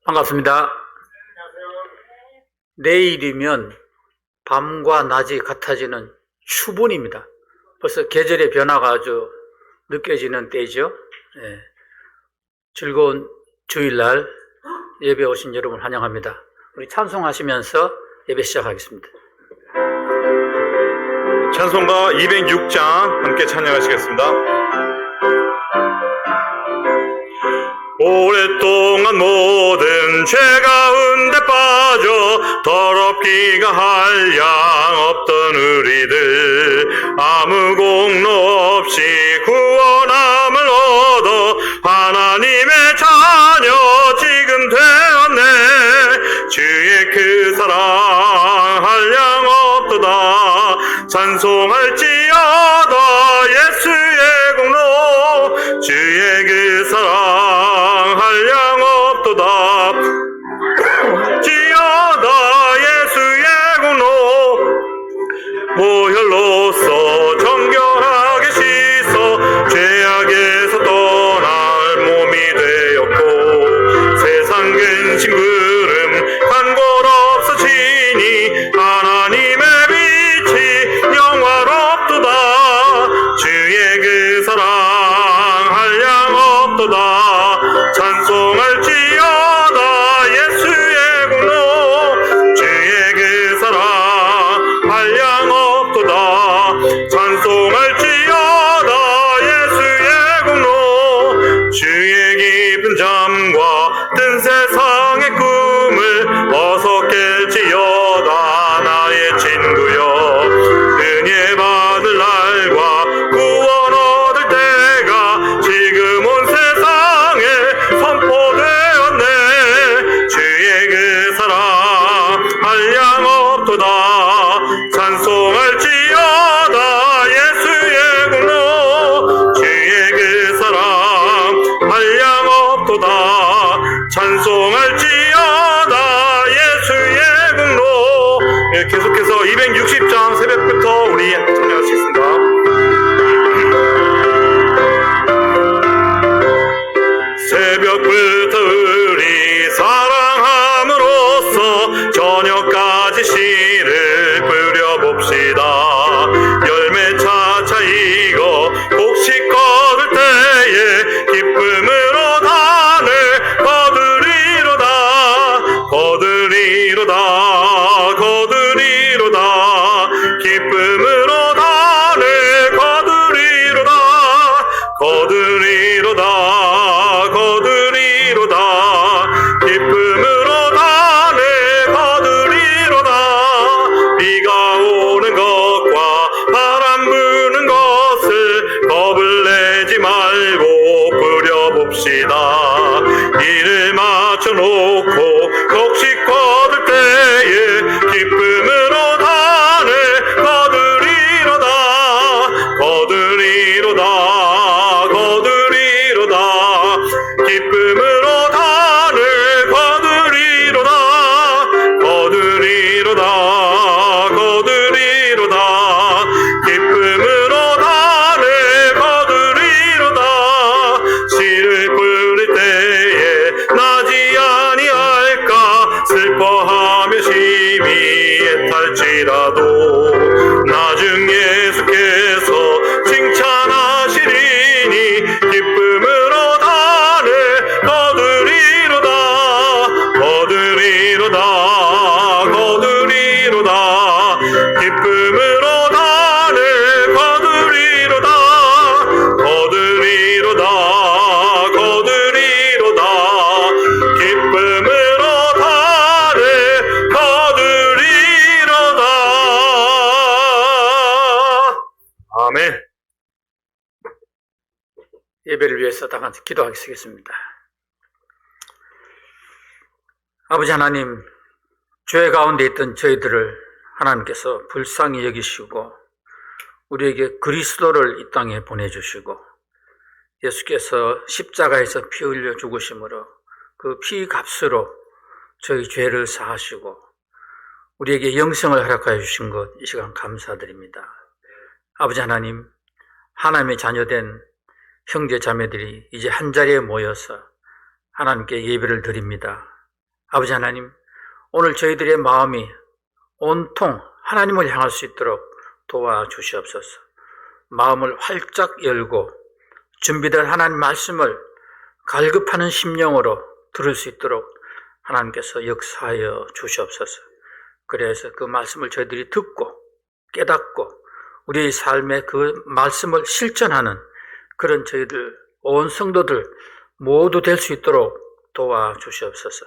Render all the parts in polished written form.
반갑습니다. 내일이면 밤과 낮이 같아지는 추분입니다. 벌써 계절의 변화가 아주 느껴지는 때이죠. 즐거운 주일날 예배 오신 여러분 환영합니다. 우리 찬송하시면서 예배 시작하겠습니다. 찬송가 206장 함께 찬양하시겠습니다. 오랫동안 모든 죄 가운데 빠져 더럽기가 한량 없던 우리들 아무 공로 없이 구원함을 얻어 하나님의 자녀 지금 되었네. 주의 그 사랑 한량 없도다. 찬송할지어다 예수의 공로. 주의 그 사랑 한량 없도다. 지어다 예수의 공로. 보혈로서 정결하게 씻어 죄악에서 떠날 몸이 되었고 세상 근심 구름 간골 없어지니 하나님의 빛이 영화롭도다. 주의 그 사랑 한량 없도다. 찬송할지어다 예수의 공로. 주의 그 사랑 한량 없도다. 찬송할지어다 예수의 공로. 주의 깊은 잠과 뜬 세상의 꿈을 어서 깰지어다 나의 친구여. 은혜 받을 날과 구원 얻을 때가 지금 온 세상에 선포되었네. 주의 그 사랑 한량 없도다. 찬송할지어다 예수의 공로. 주의 그 사랑 한량 없도다. 찬송할지어다 예수의 공로. 계속해서 260장 새벽부터 우리 찬양할 수 있습니다. 새벽부터 우리 사랑함으로써 저녁까지 씨를 뿌려봅시다. 열매 차차 익어 곡식 거둘 때에 기쁨으로 단을 거두리로다. 거두리로다. 거두리로다. 기쁨으로 단을 거두리로다. 거두리로다. 거두리로다. 기쁨으로 단을 거두리로다. 비가 오는 것과 바람 부는 것을 겁을 내지 말고 뿌려봅시다. 이를 맞춰놓고 곡식 거둘 때에 기쁨으로 단을 거두리로다. 거두리로다. 거두리로다. 기쁨으로 단을 거두리로다. 거두리로다. 거두리로다. 기쁨으로 단을 거두리로다. 씨를 뿌릴 때에 나지 아니할까 슬퍼하며 심히 애탈지라도 나중 예수께서 칭찬하시리니 기쁨으로 단을 거두리로다. 거두리로다. 거두리로다. 기쁨으로 단을 거두리로다. 거두리로다. 거두리로다. 기쁨으로 단을 거두리로다. 아멘. 예배를 위해서 다 같이 기도하겠습니다. 아버지 하나님, 죄 가운데 있던 저희들을 하나님께서 불쌍히 여기시고 우리에게 그리스도를 이 땅에 보내주시고 예수께서 십자가에서 피 흘려 죽으심으로 그 피 값으로 저희 죄를 사하시고 우리에게 영생을 허락하여 주신 것 이 시간 감사드립니다. 아버지 하나님, 하나님의 자녀된 형제 자매들이 이제 한자리에 모여서 하나님께 예배를 드립니다. 아버지 하나님, 오늘 저희들의 마음이 온통 하나님을 향할 수 있도록 도와주시옵소서. 마음을 활짝 열고 준비된 하나님 말씀을 갈급하는 심령으로 들을 수 있도록 하나님께서 역사하여 주시옵소서. 그래서 그 말씀을 저희들이 듣고 깨닫고 우리의 삶에 그 말씀을 실천하는 그런 저희들 온 성도들 모두 될 수 있도록 도와주시옵소서.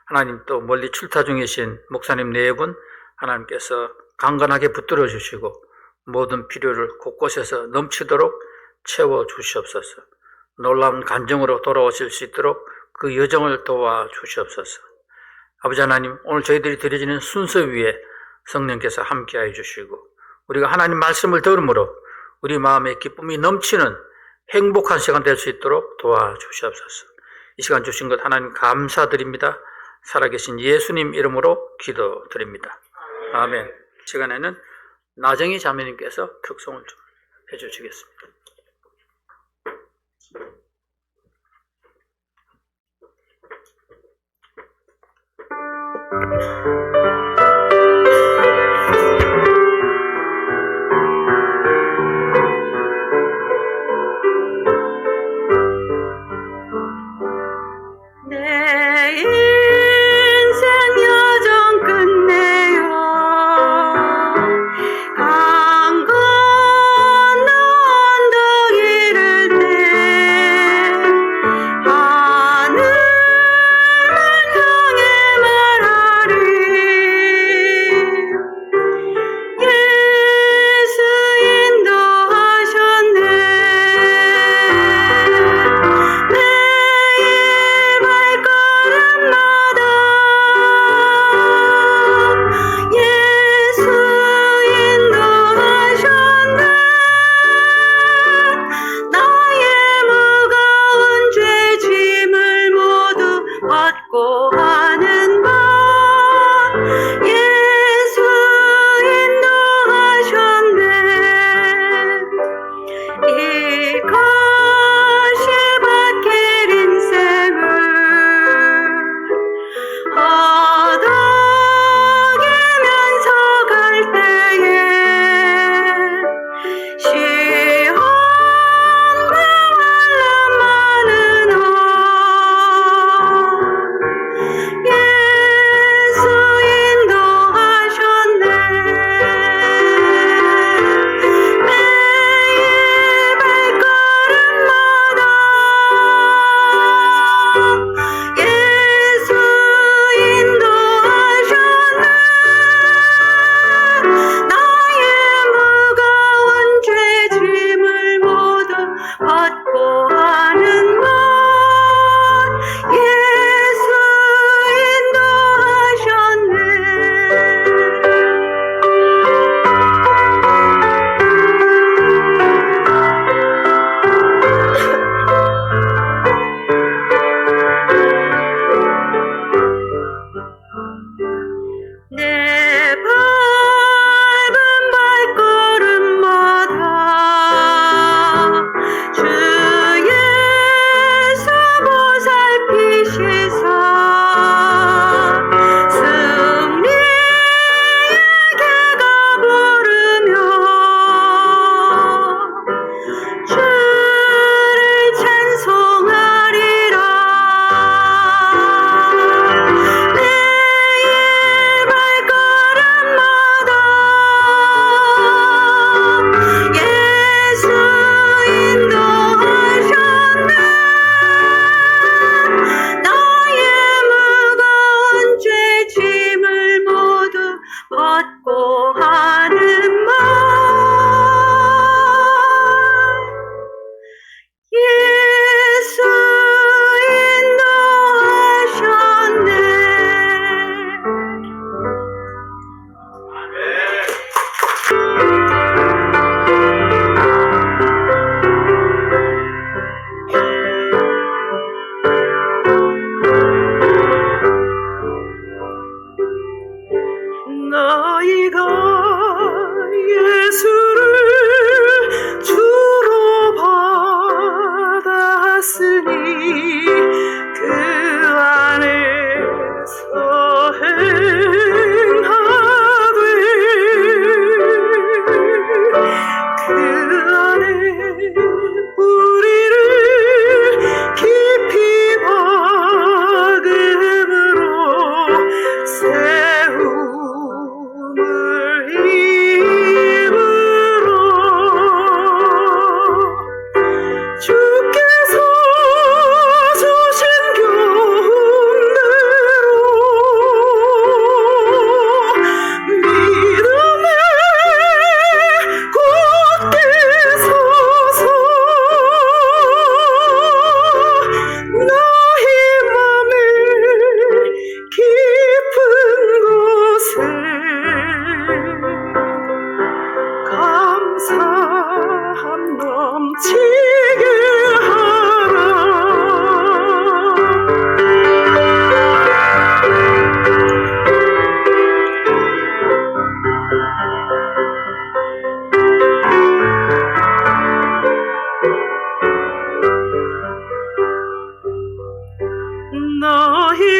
하나님, 또 멀리 출타 중이신 목사님 네 분 하나님께서 강건하게 붙들어 주시고 모든 필요를 곳곳에서 넘치도록 채워 주시옵소서. 놀라운 간정으로 돌아오실 수 있도록 그 여정을 도와주시옵소서. 아버지 하나님, 오늘 저희들이 드려지는 순서 위에 성령께서 함께하여 주시고 우리가 하나님 말씀을 들음으로 우리 마음에 기쁨이 넘치는 행복한 시간 될 수 있도록 도와주시옵소서. 이 시간 주신 것 하나님 감사드립니다. 살아계신 예수님 이름으로 기도드립니다. 아멘. 시간에는 나정희 자매님께서 격송을 좀 해주시겠습니다. 내 인생 여정 끝내요 강 건너 언덕 이를 때 하늘을 향해 말하리 예수 인도하셨네 발걸음마다 예수 인도하셨네 나의 무거운 죄짐을 모두 받고 하는 바 예수 인도하셨네 이것이 밖에 인생을 허덕이면서 갈 때에 시험과 환난 많은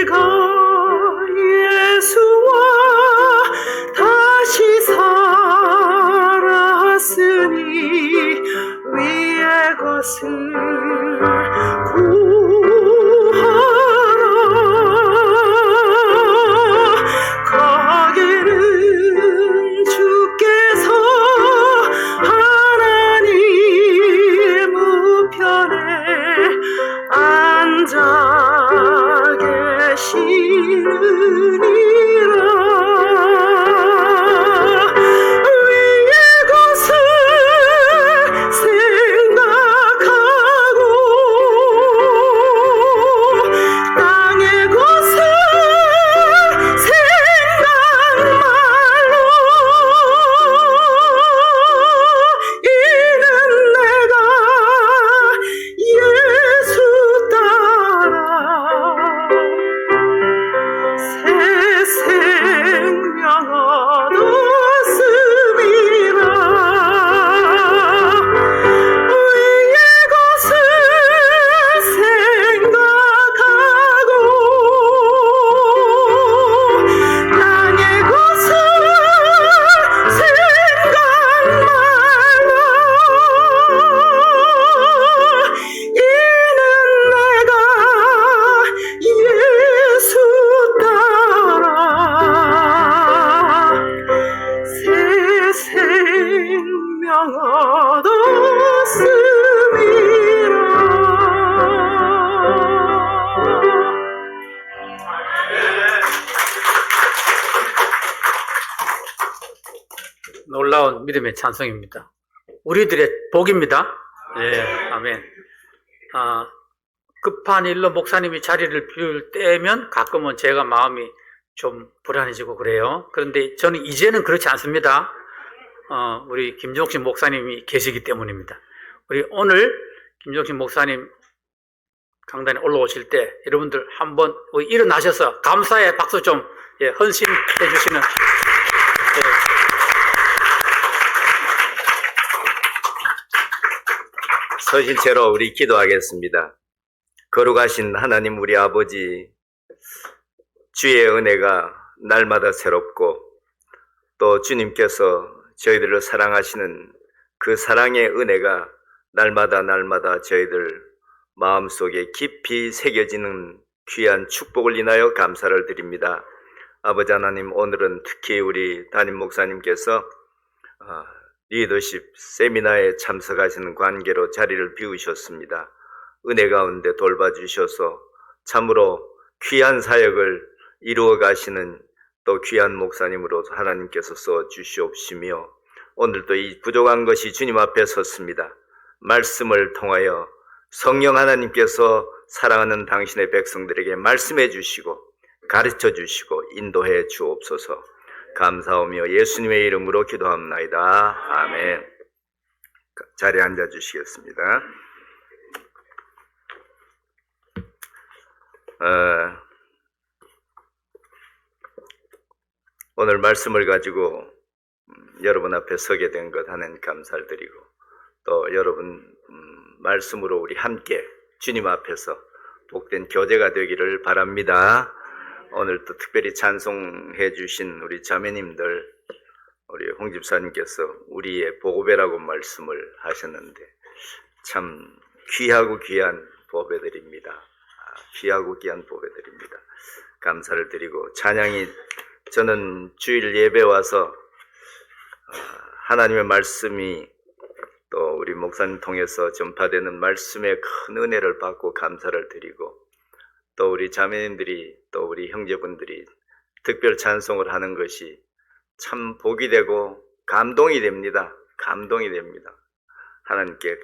네가 예수와 다시 살았으니 위의 것을 구하라. 거기는 주께서 하나님 우편에 앉아 계시느니라. 위의 것을 생각하고 땅의 것을 생각 말로. 이는 내가 예수 따라 새 생명 얻었음이라. 위의 것을 생각하고 땅의 것을 생각 말라. 이는 내가 예수 따라 새 생명 얻었음이라. 놀라운 믿음의 찬송입니다. 우리들의 복입니다. 예, 아멘. 급한 일로 목사님이 자리를 비울 때면 가끔은 제가 마음이 좀 불안해지고 그래요. 그런데 저는 이제는 그렇지 않습니다. 우리 김종신 목사님이 계시기 때문입니다. 우리 오늘 김종신 목사님 강단에 올라오실 때 여러분들 한번 일어나셔서 감사의 박수 좀 헌신해 주시는 서신 채로 우리 기도하겠습니다. 거룩하신 하나님 우리 아버지, 주의 은혜가 날마다 새롭고 또 주님께서 저희들을 사랑하시는 그 사랑의 은혜가 날마다 저희들 마음속에 깊이 새겨지는 귀한 축복을 인하여 감사를 드립니다. 아버지 하나님, 오늘은 특히 우리 담임 목사님께서 리더십 세미나에 참석하시는 관계로 자리를 비우셨습니다. 은혜 가운데 돌봐주셔서 참으로 귀한 사역을 이루어 가시는 또 귀한 목사님으로서 하나님께서 써주시옵시며, 오늘도 이 부족한 것이 주님 앞에 섰습니다. 말씀을 통하여 성령 하나님께서 사랑하는 당신의 백성들에게 말씀해 주시고 가르쳐 주시고 인도해 주옵소서. 감사하며 예수님의 이름으로 기도합나이다. 아멘. 자리에 앉아 주시겠습니다. 오늘 말씀을 가지고 여러분 앞에 서게 된 것 하나님 감사를 드리고, 또 여러분 말씀으로 우리 함께 주님 앞에서 복된 교제가 되기를 바랍니다. 오늘 또 특별히 찬송해 주신 우리 자매님들, 우리 홍 집사님께서 우리의 보배라고 말씀을 하셨는데 참 귀하고 귀한 보배들입니다. 귀하고 귀한 보배들입니다. 감사를 드리고, 찬양이 저는 주일 예배 와서 하나님의 말씀이 또 우리 목사님 통해서 전파되는 말씀의 큰 은혜를 받고 감사를 드리고, 또 우리 자매님들이 또 우리 형제분들이 특별 찬송을 하는 것이 참 복이 되고 감동이 됩니다. 감동이 됩니다. 하나님께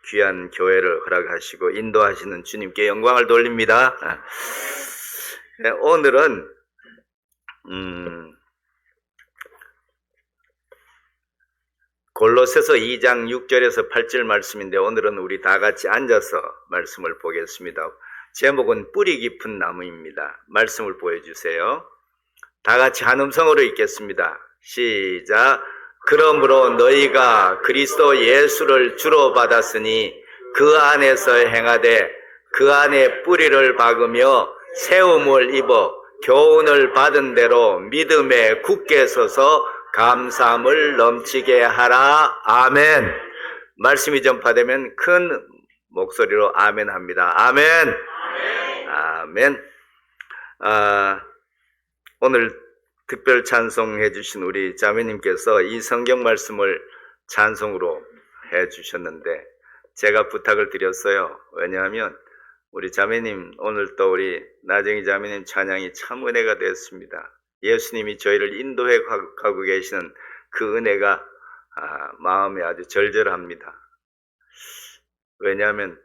귀한 교회를 허락하시고 인도하시는 주님께 영광을 돌립니다. 오늘은 골로새서 2장 6절에서 8절 말씀인데, 오늘은 우리 다 같이 앉아서 말씀을 보겠습니다. 제목은 뿌리 깊은 나무입니다. 말씀을 보여주세요. 다 같이 한 음성으로 읽겠습니다. 시작. 그러므로 너희가 그리스도 예수를 주로 받았으니 그 안에서 행하되 그 안에 뿌리를 박으며 세움을 입어 교훈을 받은 대로 믿음에 굳게 서서 감사함을 넘치게 하라. 아멘. 말씀이 전파되면 큰 목소리로 아멘 합니다. 아멘. 아멘. 오늘 특별 찬송해 주신 우리 자매님께서 이 성경 말씀을 찬송으로 해 주셨는데 제가 부탁을 드렸어요. 왜냐하면 우리 자매님, 오늘 또 우리 나정희 자매님 찬양이 참 은혜가 되었습니다. 예수님이 저희를 인도해 가고 계시는 그 은혜가 마음에 아주 절절합니다. 왜냐하면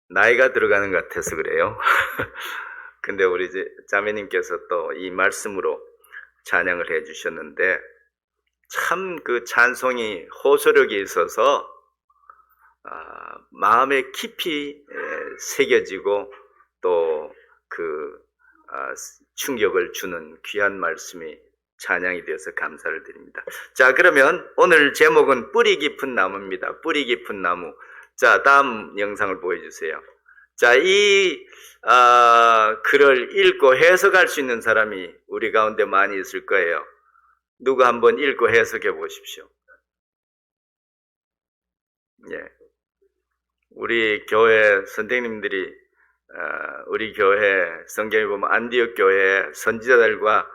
나이가 들어가는 것 같아서 그래요. 근데 우리 자매님께서 또 이 말씀으로 찬양을 해 주셨는데 참 그 찬송이 호소력이 있어서 마음에 깊이 새겨지고 또 충격을 주는 귀한 말씀이 찬양이 되어서 감사를 드립니다. 자, 그러면 오늘 제목은 뿌리 깊은 나무입니다. 뿌리 깊은 나무. 자, 다음 영상을 보여주세요. 자, 이 글을 읽고 해석할 수 있는 사람이 우리 가운데 많이 있을 거예요. 누구 한번 읽고 해석해 보십시오. 예. 우리 교회 선생님들이 우리 교회 성경에 보면 안디옥 교회 선지자들과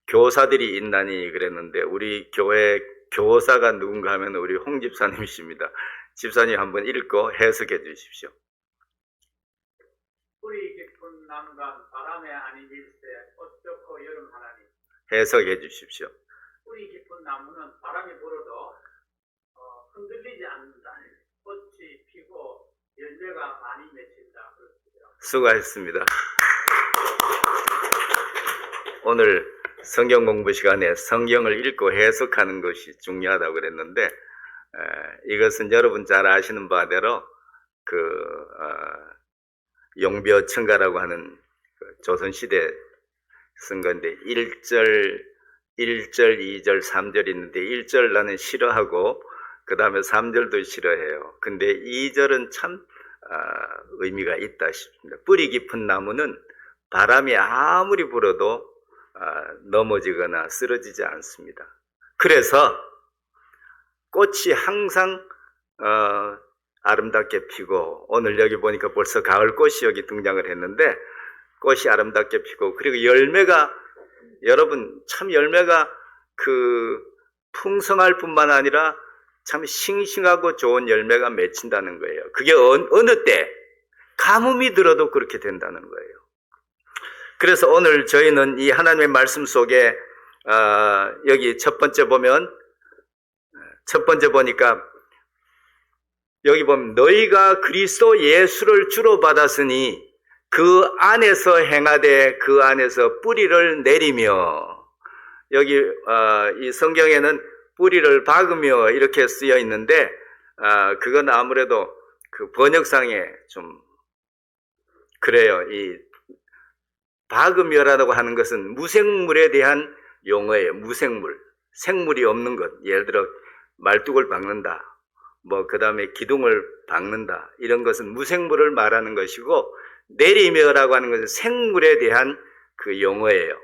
교사들이 있나니 그랬는데 우리 교회 교사가 누군가 하면 우리 홍 집사님이십니다. 집사님 한번 읽고 해석해 주십시오. 뿌리 깊은 나무가 바람에 아니밀세 꽃 좋고 여름 하나니. 해석해 주십시오. 뿌리 깊은 나무는 바람이 불어도 흔들리지 않는다. 꽃이 피고 열매가 많이 맺힌다. 수고하셨습니다. 오늘 성경 공부 시간에 성경을 읽고 해석하는 것이 중요하다고 그랬는데 이것은 여러분 잘 아시는 바대로 용벼청가라고 하는 조선시대 쓴 건데 1절, 2절, 3절 있는데 1절 나는 싫어하고 그 다음에 3절도 싫어해요. 근데 2절은 참 의미가 있다 싶습니다. 뿌리 깊은 나무는 바람이 아무리 불어도 넘어지거나 쓰러지지 않습니다. 그래서 꽃이 항상 아름답게 피고 오늘 여기 보니까 벌써 가을 꽃이 여기 등장을 했는데 꽃이 아름답게 피고 그리고 열매가 여러분 참 열매가 풍성할 뿐만 아니라 참 싱싱하고 좋은 열매가 맺힌다는 거예요. 그게 어느 때 가뭄이 들어도 그렇게 된다는 거예요. 그래서 오늘 저희는 이 하나님의 말씀 속에 여기 첫 번째 보니까 여기 보면 너희가 그리스도 예수를 주로 받았으니 그 안에서 행하되 그 안에서 뿌리를 내리며 여기 이 성경에는 뿌리를 박으며 이렇게 쓰여 있는데 그건 아무래도 그 번역상에 좀 그래요. 이 박으며라고 하는 것은 무생물에 대한 용어예요. 무생물, 생물이 없는 것. 예를 들어 말뚝을 박는다, 그 다음에 기둥을 박는다, 이런 것은 무생물을 말하는 것이고 내리며라고 하는 것은 생물에 대한 그 용어예요.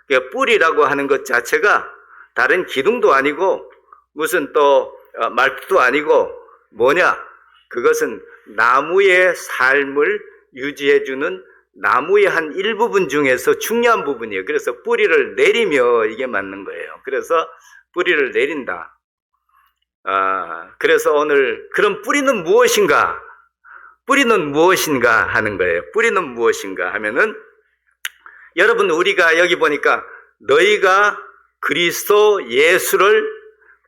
그러니까 뿌리라고 하는 것 자체가 다른 기둥도 아니고 무슨 또 말뚝도 아니고 뭐냐? 그것은 나무의 삶을 유지해주는 나무의 한 일부분 중에서 중요한 부분이에요. 그래서 뿌리를 내리며 이게 맞는 거예요. 그래서 뿌리를 내린다. 그래서 오늘 그럼 뿌리는 무엇인가? 뿌리는 무엇인가 하는 거예요. 뿌리는 무엇인가 하면은 여러분 우리가 여기 보니까 너희가 그리스도 예수를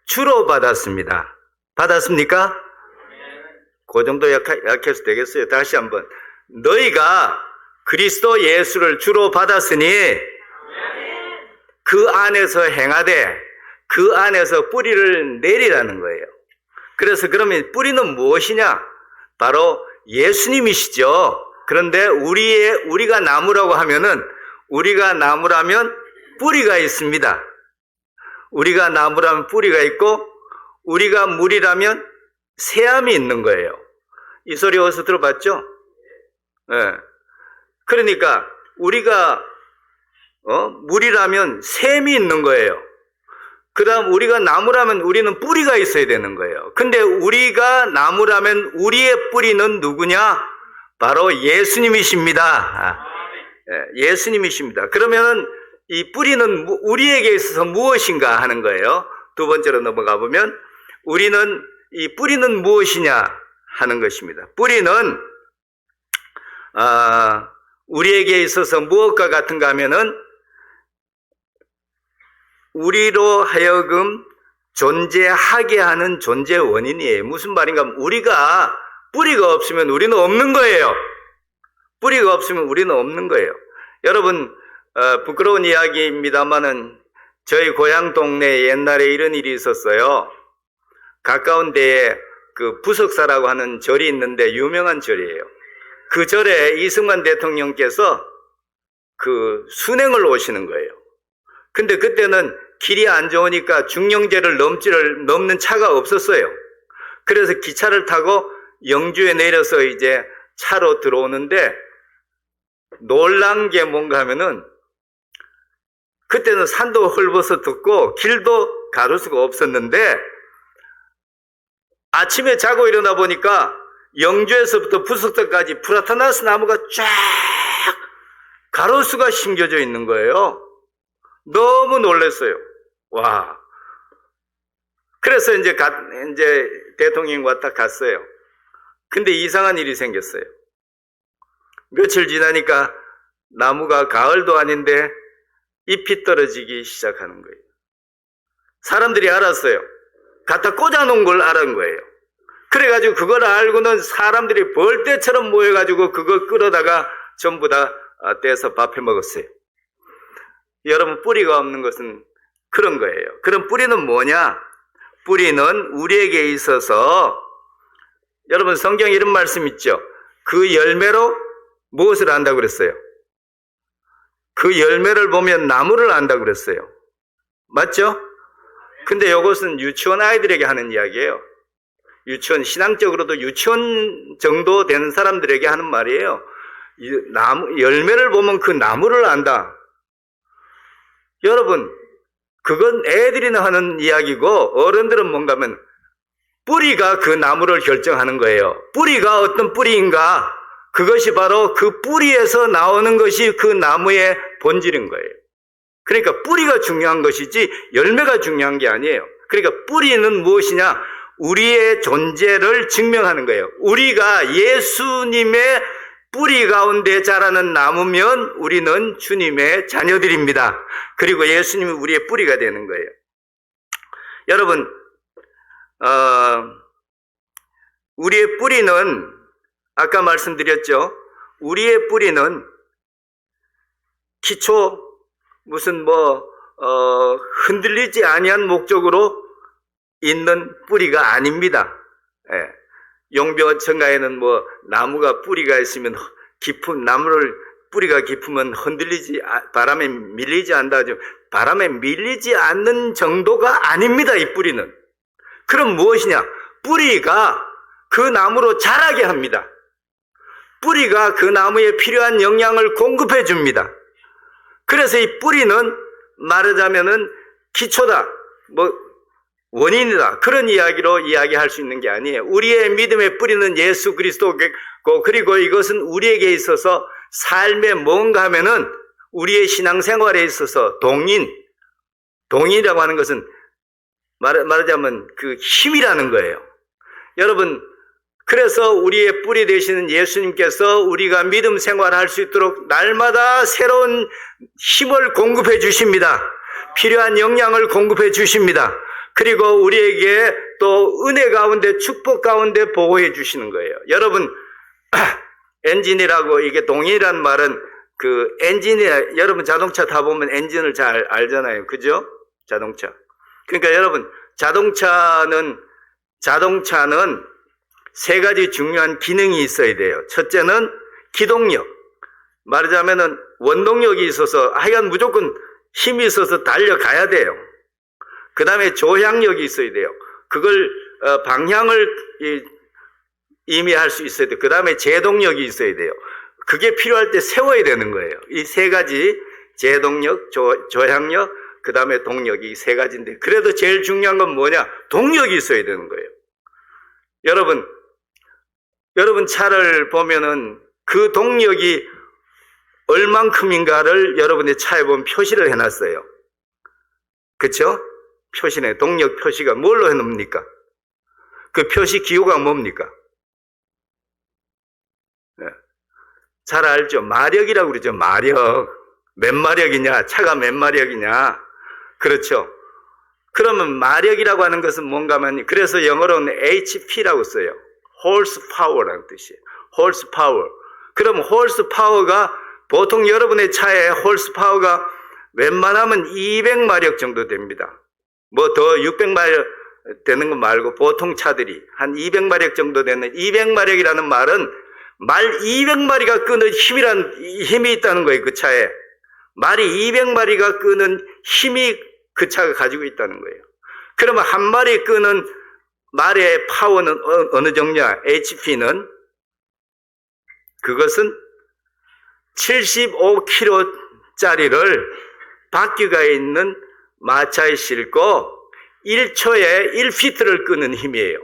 주로 받았습니다. 받았습니까? 그 정도 약해서 되겠어요. 다시 한번. 너희가 그리스도 예수를 주로 받았으니 그 안에서 행하되 그 안에서 뿌리를 내리라는 거예요. 그래서 그러면 뿌리는 무엇이냐? 바로 예수님이시죠. 그런데 우리가 나무라고 하면은 우리가 나무라면 뿌리가 있습니다. 우리가 나무라면 뿌리가 있고 우리가 물이라면 새암이 있는 거예요. 이 소리 어디서 들어봤죠? 네. 그러니까 우리가 물이라면 샘이 있는 거예요. 그 다음 우리가 나무라면 우리는 뿌리가 있어야 되는 거예요. 근데 우리가 나무라면 우리의 뿌리는 누구냐? 바로 예수님이십니다. 예수님이십니다. 그러면은 이 뿌리는 우리에게 있어서 무엇인가 하는 거예요. 두 번째로 넘어가 보면 이 뿌리는 무엇이냐 하는 것입니다. 뿌리는 우리에게 있어서 무엇과 같은가 하면은 우리로 하여금 존재하게 하는 존재 원인이에요. 무슨 말인가 하면 우리가 뿌리가 없으면 우리는 없는 거예요. 뿌리가 없으면 우리는 없는 거예요. 여러분 부끄러운 이야기입니다만은 저희 고향 동네에 옛날에 이런 일이 있었어요. 가까운 데에 그 부석사라고 하는 절이 있는데 유명한 절이에요. 그 절에 이승만 대통령께서 그 순행을 오시는 거예요. 근데 그때는 길이 안 좋으니까 중령제를 넘는 차가 없었어요. 그래서 기차를 타고 영주에 내려서 이제 차로 들어오는데 놀란 게 뭔가 하면은 그때는 산도 헐벗어졌고 길도 가로수가 없었는데 아침에 자고 일어나 보니까 영주에서부터 부석사까지 프라타나스 나무가 쫙 가로수가 심겨져 있는 거예요. 너무 놀랐어요. 와. 그래서 이제 대통령이 왔다 갔어요. 근데 이상한 일이 생겼어요. 며칠 지나니까 나무가 가을도 아닌데 잎이 떨어지기 시작하는 거예요. 사람들이 알았어요. 갖다 꽂아놓은 걸 알은 거예요. 그래가지고 그걸 알고는 사람들이 벌떼처럼 모여가지고 그걸 끌어다가 전부 다 떼서 밥해 먹었어요. 여러분 뿌리가 없는 것은 그런 거예요. 그럼 뿌리는 뭐냐? 뿌리는 우리에게 있어서 여러분 성경에 이런 말씀 있죠. 그 열매로 무엇을 안다고 그랬어요? 그 열매를 보면 나무를 안다고 그랬어요. 맞죠? 근데 이것은 유치원 아이들에게 하는 이야기예요. 유치원, 신앙적으로도 유치원 정도 되는 사람들에게 하는 말이에요. 열매를 보면 그 나무를 안다. 여러분, 그건 애들이나 하는 이야기고 어른들은 뭔가 하면 뿌리가 그 나무를 결정하는 거예요. 뿌리가 어떤 뿌리인가? 그것이 바로 그 뿌리에서 나오는 것이 그 나무의 본질인 거예요. 그러니까 뿌리가 중요한 것이지 열매가 중요한 게 아니에요. 그러니까 뿌리는 무엇이냐? 우리의 존재를 증명하는 거예요. 우리가 예수님의 뿌리 가운데 자라는 나무면 우리는 주님의 자녀들입니다. 그리고 예수님이 우리의 뿌리가 되는 거예요. 여러분, 우리의 뿌리는 아까 말씀드렸죠. 우리의 뿌리는 기초 무슨 흔들리지 아니한 목적으로 있는 뿌리가 아닙니다. 예. 용병 천가에는 나무가 뿌리가 있으면 뿌리가 깊으면 바람에 밀리지 않다. 바람에 밀리지 않는 정도가 아닙니다, 이 뿌리는. 그럼 무엇이냐? 뿌리가 그 나무로 자라게 합니다. 뿌리가 그 나무에 필요한 영양을 공급해 줍니다. 그래서 이 뿌리는 말하자면은 기초다, 원인이다. 그런 이야기로 이야기할 수 있는 게 아니에요. 우리의 믿음의 뿌리는 예수 그리스도고, 그리고 이것은 우리에게 있어서 삶에 뭔가 하면은 우리의 신앙생활에 있어서 동인이라고 하는 것은 말하자면 그 힘이라는 거예요. 여러분, 그래서 우리의 뿌리 되시는 예수님께서 우리가 믿음 생활할 수 있도록 날마다 새로운 힘을 공급해 주십니다. 필요한 영양을 공급해 주십니다. 그리고 우리에게 또 은혜 가운데 축복 가운데 보호해 주시는 거예요. 여러분, 엔진이라고, 이게 동인이라는 말은 그 엔진이, 여러분 자동차 타보면 엔진을 잘 알잖아요. 그죠? 자동차. 그러니까 여러분, 자동차는 세 가지 중요한 기능이 있어야 돼요. 첫째는 기동력. 말하자면은 원동력이 있어서 하여간 무조건 힘이 있어서 달려가야 돼요. 그 다음에 조향력이 있어야 돼요. 그걸 방향을 의미할 수 있어야 돼요. 그 다음에 제동력이 있어야 돼요. 그게 필요할 때 세워야 되는 거예요. 이 세 가지, 제동력, 조향력, 그 다음에 동력이 이 세 가지인데, 그래도 제일 중요한 건 뭐냐? 동력이 있어야 되는 거예요. 여러분 차를 보면은 그 동력이 얼만큼인가를 여러분의 차에 보면 표시를 해놨어요. 그쵸? 표시네. 동력 표시가 뭘로 해놓습니까? 그 표시 기호가 뭡니까? 네. 잘 알죠? 마력이라고 그러죠. 마력. 몇 마력이냐? 차가 몇 마력이냐? 그렇죠? 그러면 마력이라고 하는 것은 뭔가 하면, 그래서 영어로는 HP라고 써요. horsepower라는 뜻이에요. horsepower. 그럼 horsepower가 보통 여러분의 차에 horsepower가 웬만하면 200마력 정도 됩니다. 뭐 더 600마력 되는 거 말고 보통 차들이 한 200마력 정도 되는, 200마력이라는 말은 말 200마리가 끄는 힘이 있다는 거예요. 그 차에. 말이 200마리가 끄는 힘이 그 차가 가지고 있다는 거예요. 그러면 한 마리 끄는 말의 파워는 어느 정도냐? HP는 그것은 75kg짜리를 바퀴가 있는 마차에 싣고 1초에 1피트를 끄는 힘이에요.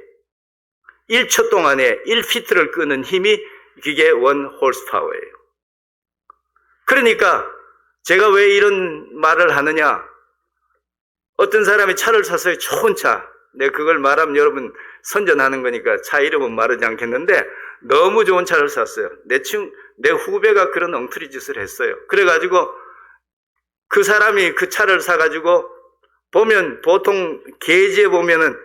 1초 동안에 1피트를 끄는 힘이 그게 1 horsepower예요. 그러니까 제가 왜 이런 말을 하느냐? 어떤 사람이 차를 샀어요. 좋은 차. 내가 그걸 말하면 여러분 선전하는 거니까 차 이름은 말하지 않겠는데, 너무 좋은 차를 샀어요. 내 후배가 그런 엉터리 짓을 했어요. 그래가지고 그 사람이 그 차를 사가지고 보면 보통 게이지에 보면은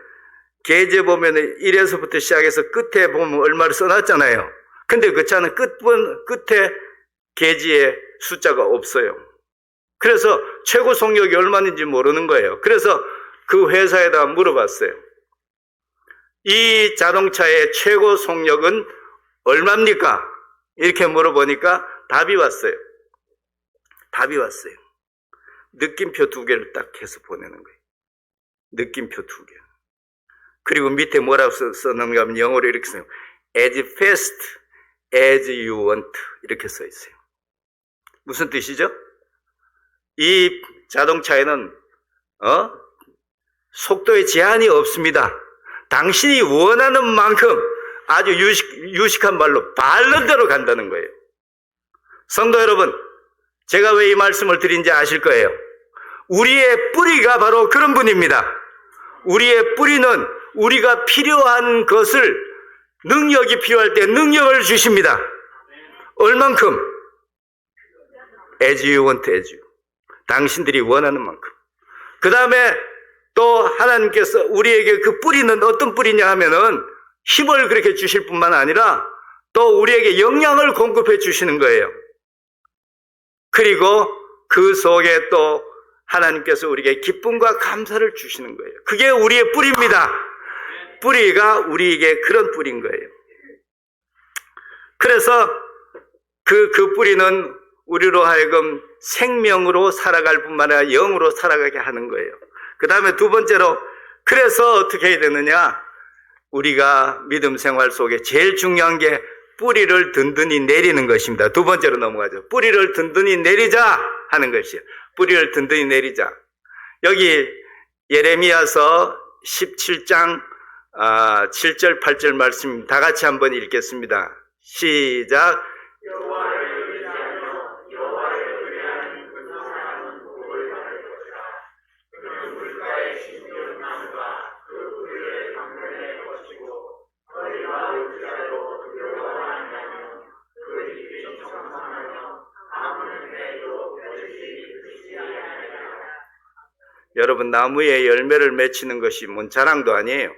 1에서부터 시작해서 끝에 보면 얼마를 써놨잖아요. 근데 그 차는 끝에 게이지에 숫자가 없어요. 그래서 최고 속력이 얼마인지 모르는 거예요. 그래서 그 회사에다 물어봤어요. 이 자동차의 최고 속력은 얼마입니까? 이렇게 물어보니까 답이 왔어요. 느낌표 2개를 딱 해서 보내는 거예요. 느낌표 2개. 그리고 밑에 뭐라고 써놓는가 하면 영어로 이렇게 써요. As fast as you want. 이렇게 써 있어요. 무슨 뜻이죠? 이 자동차에는 속도에 제한이 없습니다. 당신이 원하는 만큼 아주 유식한 말로 바른 대로 간다는 거예요. 성도 여러분, 제가 왜 이 말씀을 드린지 아실 거예요. 우리의 뿌리가 바로 그런 분입니다. 우리의 뿌리는 우리가 필요한 것을, 능력이 필요할 때 능력을 주십니다. 얼만큼? As you want, as you. 당신들이 원하는 만큼. 그 다음에 또 하나님께서 우리에게 그 뿌리는 어떤 뿌리냐 하면은 힘을 그렇게 주실 뿐만 아니라 또 우리에게 영양을 공급해 주시는 거예요. 그리고 그 속에 또 하나님께서 우리에게 기쁨과 감사를 주시는 거예요. 그게 우리의 뿌리입니다. 뿌리가 우리에게 그런 뿌리인 거예요. 그래서 그 뿌리는 우리로 하여금 생명으로 살아갈 뿐만 아니라 영으로 살아가게 하는 거예요. 그 다음에 두 번째로, 그래서 어떻게 해야 되느냐? 우리가 믿음 생활 속에 제일 중요한 게 뿌리를 든든히 내리는 것입니다. 두 번째로 넘어가죠. 뿌리를 든든히 내리자 하는 것이에요. 뿌리를 든든히 내리자. 여기 예레미야서 17장 7절 8절 말씀 다 같이 한번 읽겠습니다. 시작. 여러분, 나무에 열매를 맺히는 것이 뭔 자랑도 아니에요.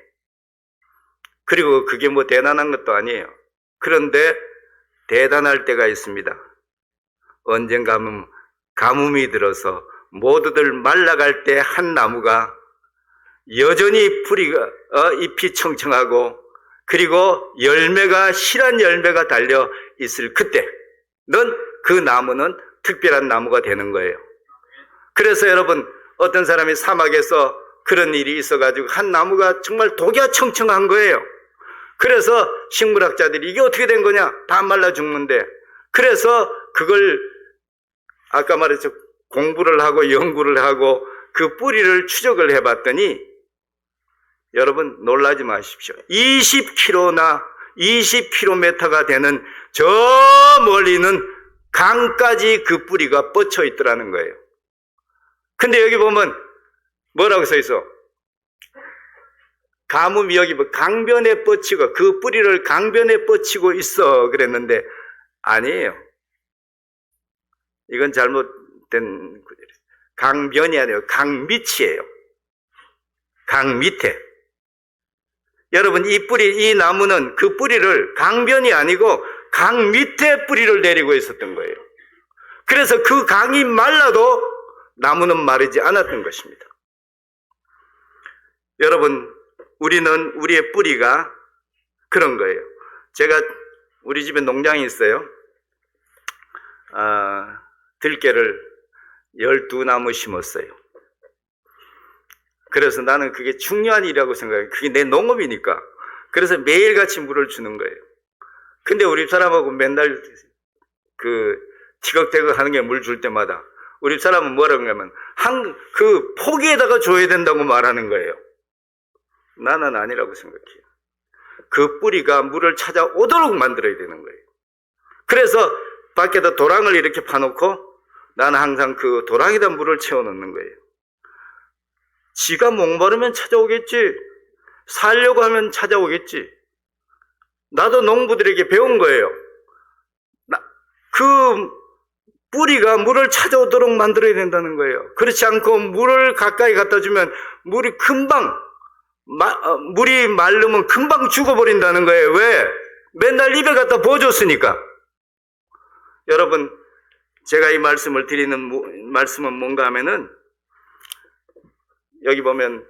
그리고 그게 뭐 대단한 것도 아니에요. 그런데 대단할 때가 있습니다. 언젠가 하면 가뭄이 들어서 모두들 말라갈 때 한 나무가 여전히 뿌리가 잎이 청청하고 그리고 열매가 실한 열매가 달려 있을 그때는 그 나무는 특별한 나무가 되는 거예요. 그래서 여러분, 어떤 사람이 사막에서 그런 일이 있어가지고 한 나무가 정말 독야 청청한 거예요. 그래서 식물학자들이 이게 어떻게 된 거냐? 다 말라 죽는데 그래서 그걸 아까 말했죠. 공부를 하고 연구를 하고 그 뿌리를 추적을 해봤더니 여러분 놀라지 마십시오. 20km나 20km가 되는 저 멀리는 강까지 그 뿌리가 뻗쳐 있더라는 거예요. 근데 여기 보면 뭐라고 써 있어? 가뭄이 여기 강변에 뻗치고 그 뿌리를 강변에 뻗치고 있어 그랬는데 아니에요. 이건 잘못된 구절이에요. 강변이 아니에요. 강 밑이에요. 강 밑에. 여러분 이 뿌리, 이 나무는 그 뿌리를 강변이 아니고 강 밑에 뿌리를 내리고 있었던 거예요. 그래서 그 강이 말라도 나무는 마르지 않았던 것입니다. 여러분 우리는 우리의 뿌리가 그런 거예요. 제가 우리 집에 농장이 있어요. 들깨를 12나무 심었어요. 그래서 나는 그게 중요한 일이라고 생각해요. 그게 내 농업이니까. 그래서 매일같이 물을 주는 거예요. 근데 우리 사람하고 맨날 티격태격 하는 게 물 줄 때마다 우리 사람은 뭐라고 하면 그 포기에다가 줘야 된다고 말하는 거예요. 나는 아니라고 생각해요. 그 뿌리가 물을 찾아오도록 만들어야 되는 거예요. 그래서 밖에다 도랑을 이렇게 파놓고 나는 항상 그 도랑에다 물을 채워놓는 거예요. 지가 목마르면 찾아오겠지. 살려고 하면 찾아오겠지. 나도 농부들에게 배운 거예요. 그 뿌리가 물을 찾아오도록 만들어야 된다는 거예요. 그렇지 않고 물을 가까이 갖다 주면 물이 물이 마르면 금방 죽어버린다는 거예요. 왜? 맨날 입에 갖다 부어줬으니까. 여러분, 제가 이 말씀을 드리는 말씀은 뭔가 하면은 여기 보면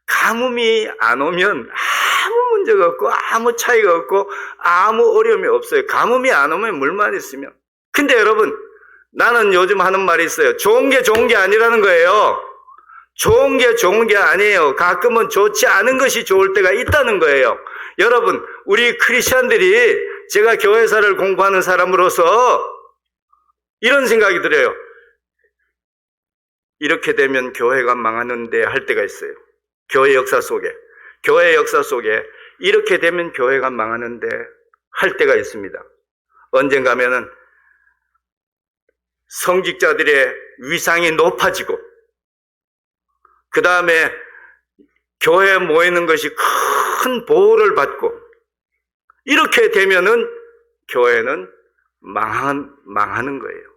가뭄이 안 오면 아무 문제가 없고 아무 차이가 없고 아무 어려움이 없어요. 가뭄이 안 오면 물만 있으면. 근데 여러분, 나는 요즘 하는 말이 있어요. 좋은 게 아니라는 거예요. 좋은 게 아니에요. 가끔은 좋지 않은 것이 좋을 때가 있다는 거예요. 여러분, 우리 크리스천들이 제가 교회사를 공부하는 사람으로서 이런 생각이 들어요. 이렇게 되면 교회가 망하는데 할 때가 있어요. 교회 역사 속에 이렇게 되면 교회가 망하는데 할 때가 있습니다. 언젠가 하면은 성직자들의 위상이 높아지고 그 다음에 교회에 모이는 것이 큰 보호를 받고 이렇게 되면은 교회는 망하는 거예요.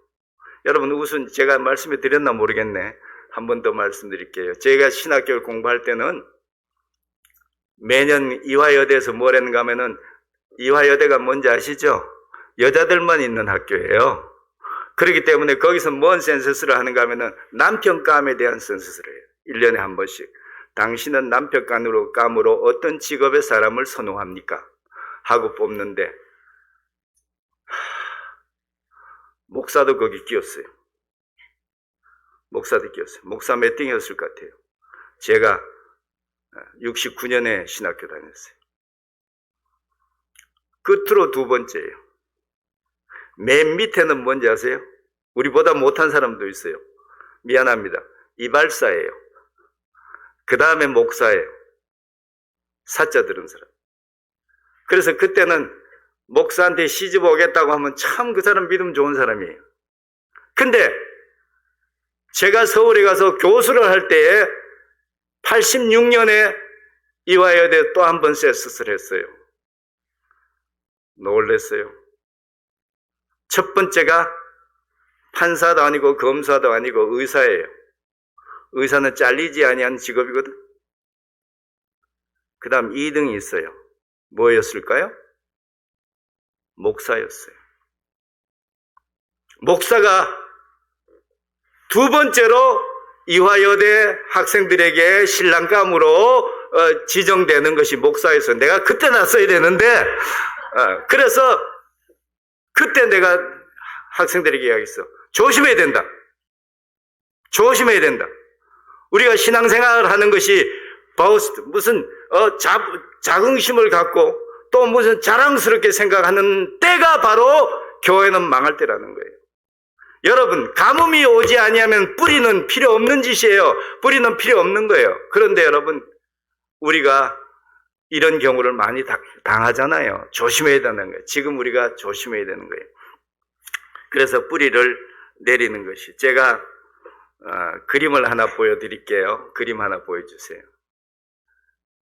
여러분 우선 제가 말씀해 드렸나 모르겠네. 한 번 더 말씀드릴게요. 제가 신학교를 공부할 때는 매년 이화여대에서 뭘 했는가 하면은 이화여대가 뭔지 아시죠? 여자들만 있는 학교예요. 그렇기 때문에 거기서 뭔 센서스를 하는가 하면은 남편감에 대한 센서스를 해요. 1년에 한 번씩. 당신은 남편감으로 어떤 직업의 사람을 선호합니까? 하고 뽑는데 목사도 거기 끼었어요. 목사 몇 등이었을 것 같아요. 제가 69년에 신학교 다녔어요. 끝으로 두 번째예요. 맨 밑에는 뭔지 아세요? 우리보다 못한 사람도 있어요. 미안합니다. 이발사예요. 그 다음에 목사예요. 사자 들은 사람. 그래서 그때는 목사한테 시집 오겠다고 하면 참 그 사람 믿음 좋은 사람이에요. 근데 제가 서울에 가서 교수를 할 때에 86년에 이화여대 또 한 번 세스를 했어요. 놀랬어요. 첫 번째가 판사도 아니고 검사도 아니고 의사예요. 의사는 잘리지 아니한 직업이거든. 그 다음 2등이 있어요. 뭐였을까요? 목사였어요. 목사가 두 번째로 이화여대 학생들에게 신랑감으로 지정되는 것이 목사였어요. 내가 그때 났어야 되는데 그래서 그때 내가 학생들에게 이야기했어. 조심해야 된다. 우리가 신앙생활을 하는 것이 무슨 자긍심을 갖고 또 무슨 자랑스럽게 생각하는 때가 바로 교회는 망할 때라는 거예요. 여러분, 가뭄이 오지 아니하면 뿌리는 필요 없는 짓이에요. 뿌리는 필요 없는 거예요. 그런데 여러분, 우리가 이런 경우를 많이 당하잖아요. 조심해야 되는 거예요. 지금 우리가 조심해야 되는 거예요. 그래서 뿌리를 내리는 것이. 제가 그림을 하나 보여드릴게요. 그림 하나 보여주세요.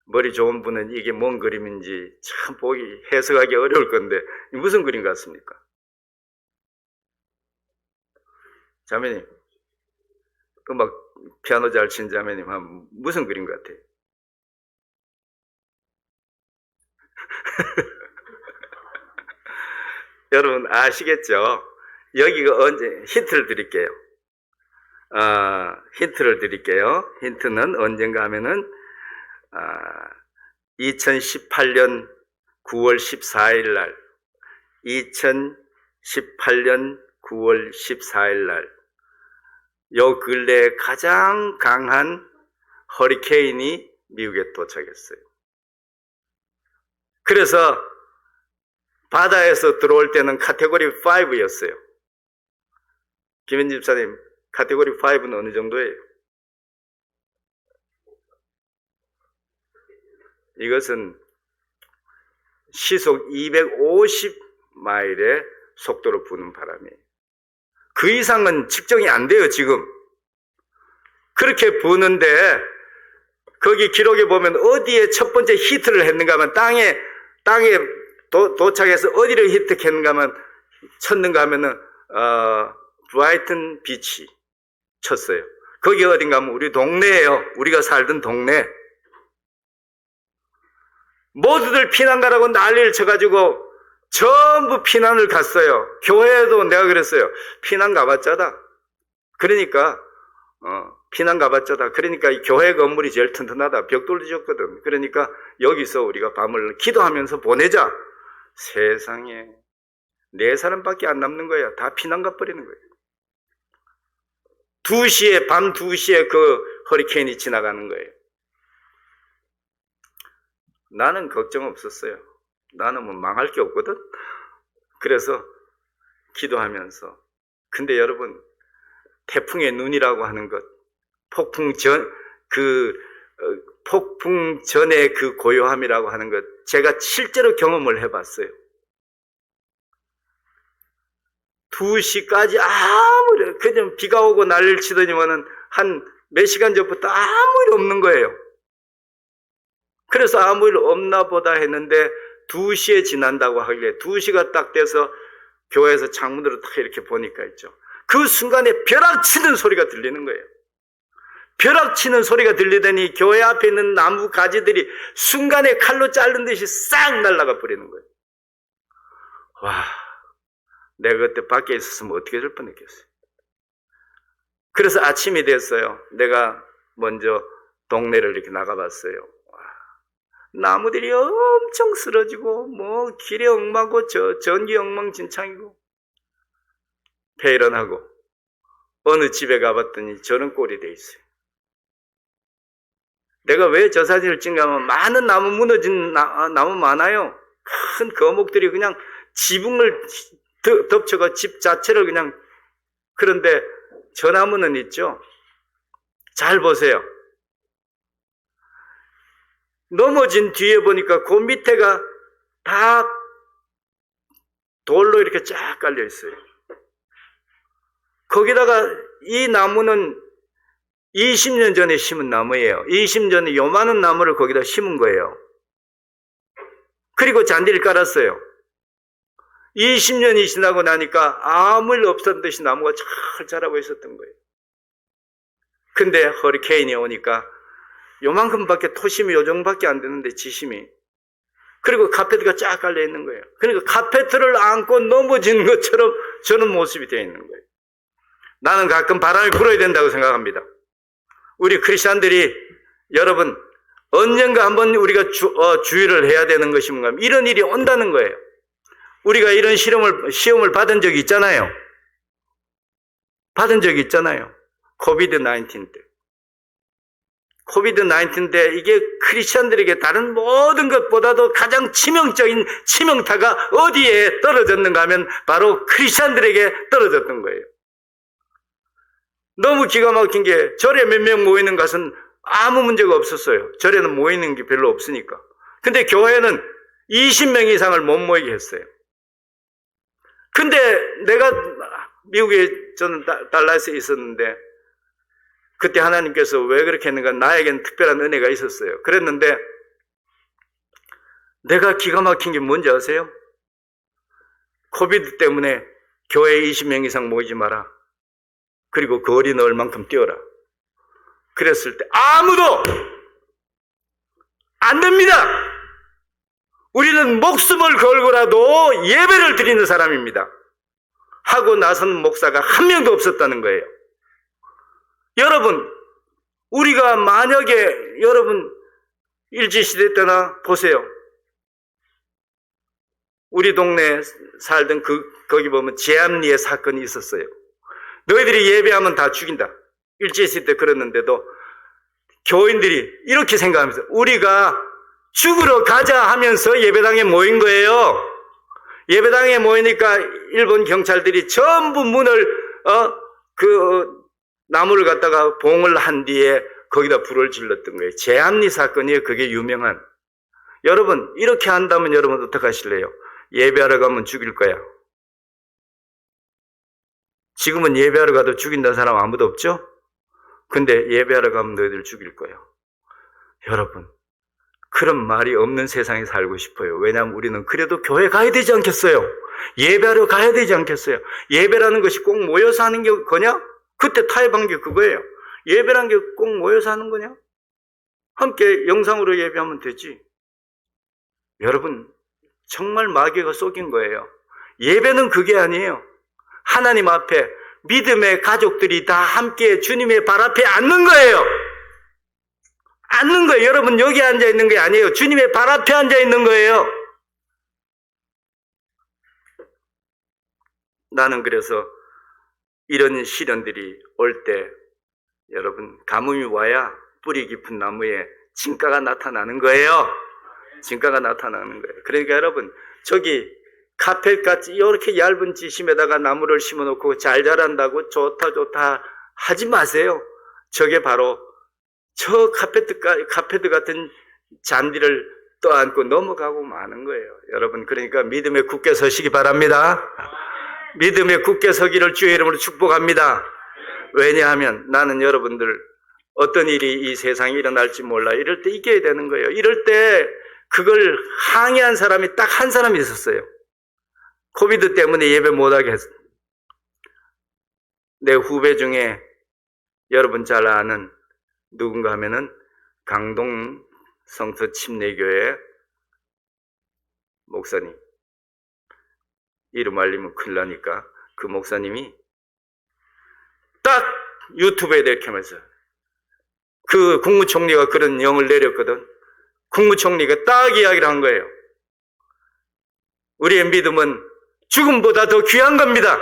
머리 좋은 분은 이게 뭔 그림인지 참 보기 해석하기 어려울 건데 무슨 그림 같습니까? 자매님, 음악 피아노 잘 친 자매님 하면 무슨 그림 같아요? 여러분 아시겠죠? 여기가 언제 힌트를 드릴게요. 힌트를 드릴게요. 힌트는 언젠가 하면은 2018년 9월 14일 날 2018년 9월 14일 날 요 근래에 가장 강한 허리케인이 미국에 도착했어요. 그래서 바다에서 들어올 때는 카테고리 5였어요. 김현 집사님, 카테고리 5는 어느 정도예요? 이것은 시속 250마일의 속도로 부는 바람이에요. 그 이상은 측정이 안 돼요, 지금. 그렇게 부는데, 거기 기록에 보면 어디에 첫 번째 히트를 했는가 하면 땅에 도착해서 어디를 히트했는가 하면, 쳤는가 하면은, 브라이튼 비치 쳤어요. 거기 어딘가 하면 우리 동네예요. 우리가 살던 동네. 모두들 피난 가라고 난리를 쳐가지고 전부 피난을 갔어요. 교회에도 내가 그랬어요. 피난 가봤자다. 그러니까 피난 가봤자다. 그러니까 이 교회 건물이 제일 튼튼하다. 벽돌도 졌거든. 그러니까 여기서 우리가 밤을 기도하면서 보내자. 세상에 4사람밖에 안 남는 거야. 다 피난 가버리는 거예요. 2시에 밤 2시에 그 허리케인이 지나가는 거예요. 나는 걱정 없었어요. 나는 뭐 망할 게 없거든. 그래서 기도하면서. 근데 여러분, 태풍의 눈이라고 하는 것, 폭풍 전의 그 고요함이라고 하는 것, 제가 실제로 경험을 해봤어요. 2시까지 아무리 그냥 비가 오고 난리를 치더니만은 한 몇 시간 전부터 아무 일 없는 거예요. 그래서 아무 일 없나 보다 했는데 2시에 지난다고 하길래 2시가 딱 돼서 교회에서 창문으로 딱 이렇게 보니까 있죠. 그 순간에 벼락 치는 소리가 들리는 거예요. 벼락 치는 소리가 들리더니 교회 앞에 있는 나무 가지들이 순간에 칼로 자른 듯이 싹 날아가 버리는 거예요. 와, 내가 그때 밖에 있었으면 어떻게 될 뻔했겠어요. 그래서 아침이 됐어요. 내가 먼저 동네를 이렇게 나가봤어요. 와, 나무들이 엄청 쓰러지고 뭐 길에 엉망고 전기 엉망진창이고 폐일원하고 어느 집에 가봤더니 저런 꼴이 돼 있어요. 내가 왜 저 사진을 찍는가 하면 많은 나무 무너진 나무 많아요. 큰 거목들이 그냥 지붕을 덮쳐가 집 자체를 그냥. 그런데 저 나무는 있죠. 잘 보세요. 넘어진 뒤에 보니까 그 밑에가 다 돌로 이렇게 쫙 깔려 있어요. 거기다가 이 나무는 20년 전에 심은 나무예요. 20년 전에 요만한 나무를 거기다 심은 거예요. 그리고 잔디를 깔았어요. 20년이 지나고 나니까 아무 일 없었던 듯이 나무가 잘 자라고 있었던 거예요. 근데 허리케인이 오니까 요만큼밖에 토심이 요 정도밖에 안 되는데 지심이. 그리고 카페트가 쫙 깔려 있는 거예요. 그러니까 카페트를 안고 넘어진 것처럼 저런 모습이 되어 있는 거예요. 나는 가끔 바람이 불어야 된다고 생각합니다. 우리 크리스찬들이 여러분 언젠가 한번 우리가 주의를 해야 되는 것이 뭔가 이런 일이 온다는 거예요. 우리가 이런 시험을 받은 적이 있잖아요. 받은 적이 있잖아요. 코비드 19 때. 코비드-19인데 이게 크리스천들에게 다른 모든 것보다도 가장 치명적인 치명타가 어디에 떨어졌는가 하면 바로 크리스천들에게 떨어졌던 거예요. 너무 기가 막힌 게 절에 몇 명 모이는 것은 아무 문제가 없었어요. 절에는 모이는 게 별로 없으니까. 근데 교회는 20명 이상을 못 모이게 했어요. 근데 내가 미국에 저는 달라스에 있었는데 그때 하나님께서 왜 그렇게 했는가 나에겐 특별한 은혜가 있었어요. 그랬는데 내가 기가 막힌 게 뭔지 아세요? 코비드 때문에 교회에 20명 이상 모이지 마라. 그리고 거리 넣을 만큼 뛰어라. 그랬을 때 아무도 안 됩니다. 우리는 목숨을 걸고라도 예배를 드리는 사람입니다. 하고 나선 목사가 한 명도 없었다는 거예요. 여러분, 우리가 만약에 여러분 일제시대 때나 보세요. 우리 동네에 살던 거기 보면 제암리에 사건이 있었어요. 너희들이 예배하면 다 죽인다. 일제시대 때 그랬는데도 교인들이 이렇게 생각하면서 우리가 죽으러 가자 하면서 예배당에 모인 거예요. 예배당에 모이니까 일본 경찰들이 전부 문을 나무를 갖다가 봉을 한 뒤에 거기다 불을 질렀던 거예요. 제암리 사건이에요. 그게 유명한. 여러분 이렇게 한다면 여러분 어떡하실래요? 예배하러 가면 죽일 거야. 지금은 예배하러 가도 죽인다는 사람 아무도 없죠? 근데 예배하러 가면 너희들 죽일 거예요. 여러분 그런 말이 없는 세상에 살고 싶어요. 왜냐하면 우리는 그래도 교회 가야 되지 않겠어요? 예배하러 가야 되지 않겠어요? 예배라는 것이 꼭 모여서 하는 게 거냐? 그때 타협한 게 그거예요. 예배란 게 꼭 모여서 하는 거냐? 함께 영상으로 예배하면 되지. 여러분 정말 마귀가 속인 거예요. 예배는 그게 아니에요. 하나님 앞에 믿음의 가족들이 다 함께 주님의 발 앞에 앉는 거예요. 앉는 거예요. 여러분 여기 앉아 있는 게 아니에요. 주님의 발 앞에 앉아 있는 거예요. 나는 그래서 이런 시련들이 올 때 여러분 가뭄이 와야 뿌리 깊은 나무에 진가가 나타나는 거예요. 진가가 나타나는 거예요. 그러니까 여러분 저기 카펫같이 이렇게 얇은 지심에다가 나무를 심어놓고 잘 자란다고 좋다 하지 마세요. 저게 바로 저 카페트 같은 잔디를 떠안고 넘어가고 마는 거예요. 여러분 그러니까 믿음에 굳게 서시기 바랍니다. 믿음에 굳게 서기를 주의 이름으로 축복합니다. 왜냐하면 나는 여러분들 어떤 일이 이 세상에 일어날지 몰라. 이럴 때 이겨야 되는 거예요. 이럴 때 그걸 항의한 사람이 딱 한 사람이 있었어요. 코비드 때문에 예배 못하게 했어요. 내 후배 중에 여러분 잘 아는 누군가 하면은 강동 성서 침례교회 목사님. 이름 알리면 큰일 나니까 그 목사님이 딱 유튜브에 내켜면서 그 국무총리가 그런 영을 내렸거든. 국무총리가 딱 이야기를 한 거예요. 우리의 믿음은 죽음보다 더 귀한 겁니다.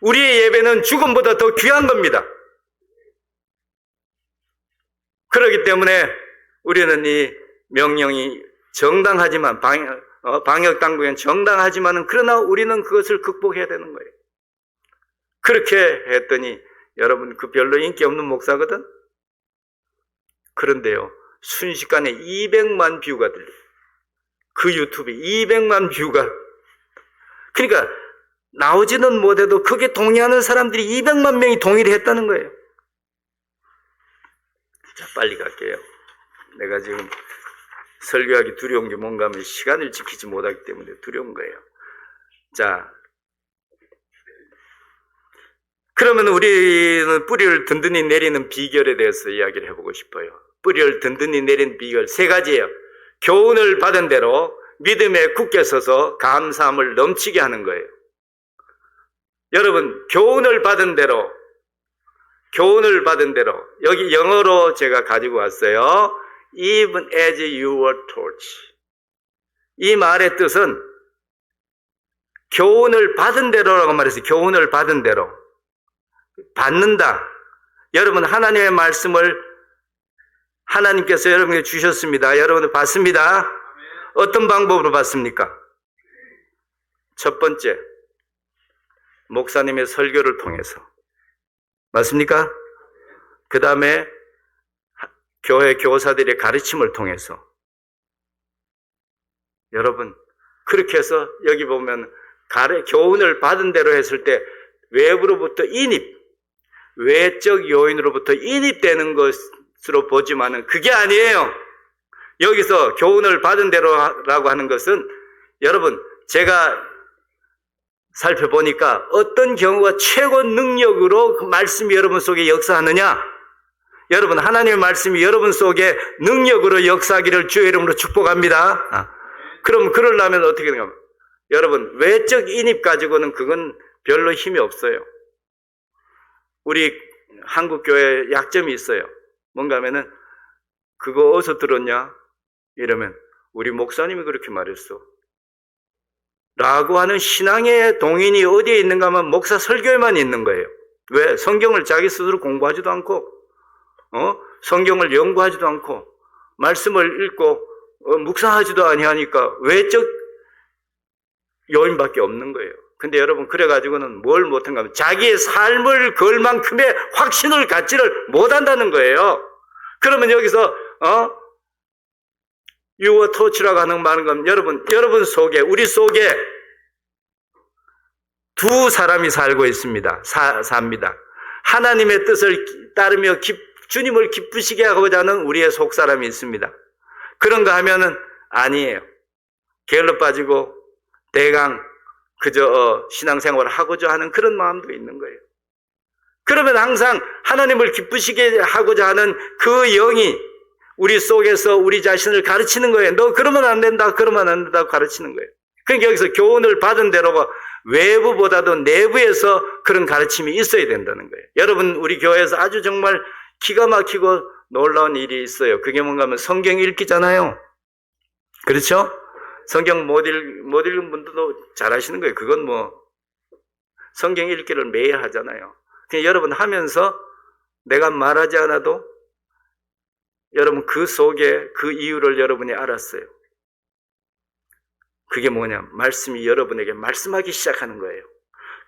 우리의 예배는 죽음보다 더 귀한 겁니다. 그렇기 때문에 우리는 이 명령이 정당하지만 방역당국엔 정당하지만은 그러나 우리는 그것을 극복해야 되는 거예요. 그렇게 했더니 여러분 그 별로 인기 없는 목사거든. 그런데요 순식간에 200만 뷰가 들려요. 그 유튜브에 200만 뷰가. 그러니까 나오지는 못해도 그게 동의하는 사람들이 200만 명이 동의를 했다는 거예요. 자, 빨리 갈게요. 내가 지금 설교하기 두려운 게 뭔가 하면 시간을 지키지 못하기 때문에 두려운 거예요. 자, 그러면 우리는 뿌리를 든든히 내리는 비결에 대해서 이야기를 해보고 싶어요. 뿌리를 든든히 내리는 비결 3가지예요. 교훈을 받은 대로 믿음에 굳게 서서 감사함을 넘치게 하는 거예요. 여러분 교훈을 받은 대로 여기 영어로 제가 가지고 왔어요. Even as you were taught. 이 말의 뜻은 교훈을 받은 대로라고 말해서 교훈을 받은 대로 받는다. 여러분 하나님의 말씀을 하나님께서 여러분에게 주셨습니다. 여러분을 받습니다. 어떤 방법으로 받습니까? 첫 번째, 목사님의 설교를 통해서. 맞습니까? 그 다음에 교회 교사들의 가르침을 통해서. 여러분, 그렇게 해서 여기 보면 교훈을 받은 대로 했을 때 외부로부터 외적 요인으로부터 인입되는 것으로 보지만은 그게 아니에요. 여기서 교훈을 받은 대로라고 하는 것은 여러분, 제가 살펴보니까 어떤 경우가 최고 능력으로 그 말씀이 여러분 속에 역사하느냐? 여러분, 하나님의 말씀이 여러분 속에 능력으로 역사하기를 주의 이름으로 축복합니다. 그럼 그러려면 어떻게 되는가? 여러분, 외적 인입 가지고는 그건 별로 힘이 없어요. 우리 한국 교회에 약점이 있어요. 뭔가 하면은 그거 어디서 들었냐? 이러면 우리 목사님이 그렇게 말했어. 라고 하는 신앙의 동인이 어디에 있는가 하면 목사 설교에만 있는 거예요. 왜? 성경을 자기 스스로 공부하지도 않고, 성경을 연구하지도 않고, 말씀을 읽고, 묵상하지도 아니하니까 외적 요인밖에 없는 거예요. 근데 여러분, 그래가지고는 뭘 못한가 하면 자기의 삶을 걸 만큼의 확신을 갖지를 못한다는 거예요. 그러면 여기서, 유어 토치라고 하는 말은 건 여러분 속에, 우리 속에 두 사람이 살고 있습니다. 삽니다. 하나님의 뜻을 따르며 주님을 기쁘시게 하고자 하는 우리의 속 사람이 있습니다. 그런가 하면은 아니에요. 게을러 빠지고 대강 그저 신앙생활을 하고자 하는 그런 마음도 있는 거예요. 그러면 항상 하나님을 기쁘시게 하고자 하는 그 영이 우리 속에서 우리 자신을 가르치는 거예요. 너 그러면 안 된다, 그러면 안 된다고 가르치는 거예요. 그러니까 여기서 교훈을 받은 대로가 외부보다도 내부에서 그런 가르침이 있어야 된다는 거예요. 여러분, 우리 교회에서 아주 정말 기가 막히고 놀라운 일이 있어요. 그게 뭔가 하면 성경 읽기잖아요. 그렇죠? 성경 못 읽은 분들도 잘 하시는 거예요. 그건 성경 읽기를 매일 하잖아요. 그냥 여러분 하면서 내가 말하지 않아도 여러분 그 속에 그 이유를 여러분이 알았어요. 그게 뭐냐? 말씀이 여러분에게 말씀하기 시작하는 거예요.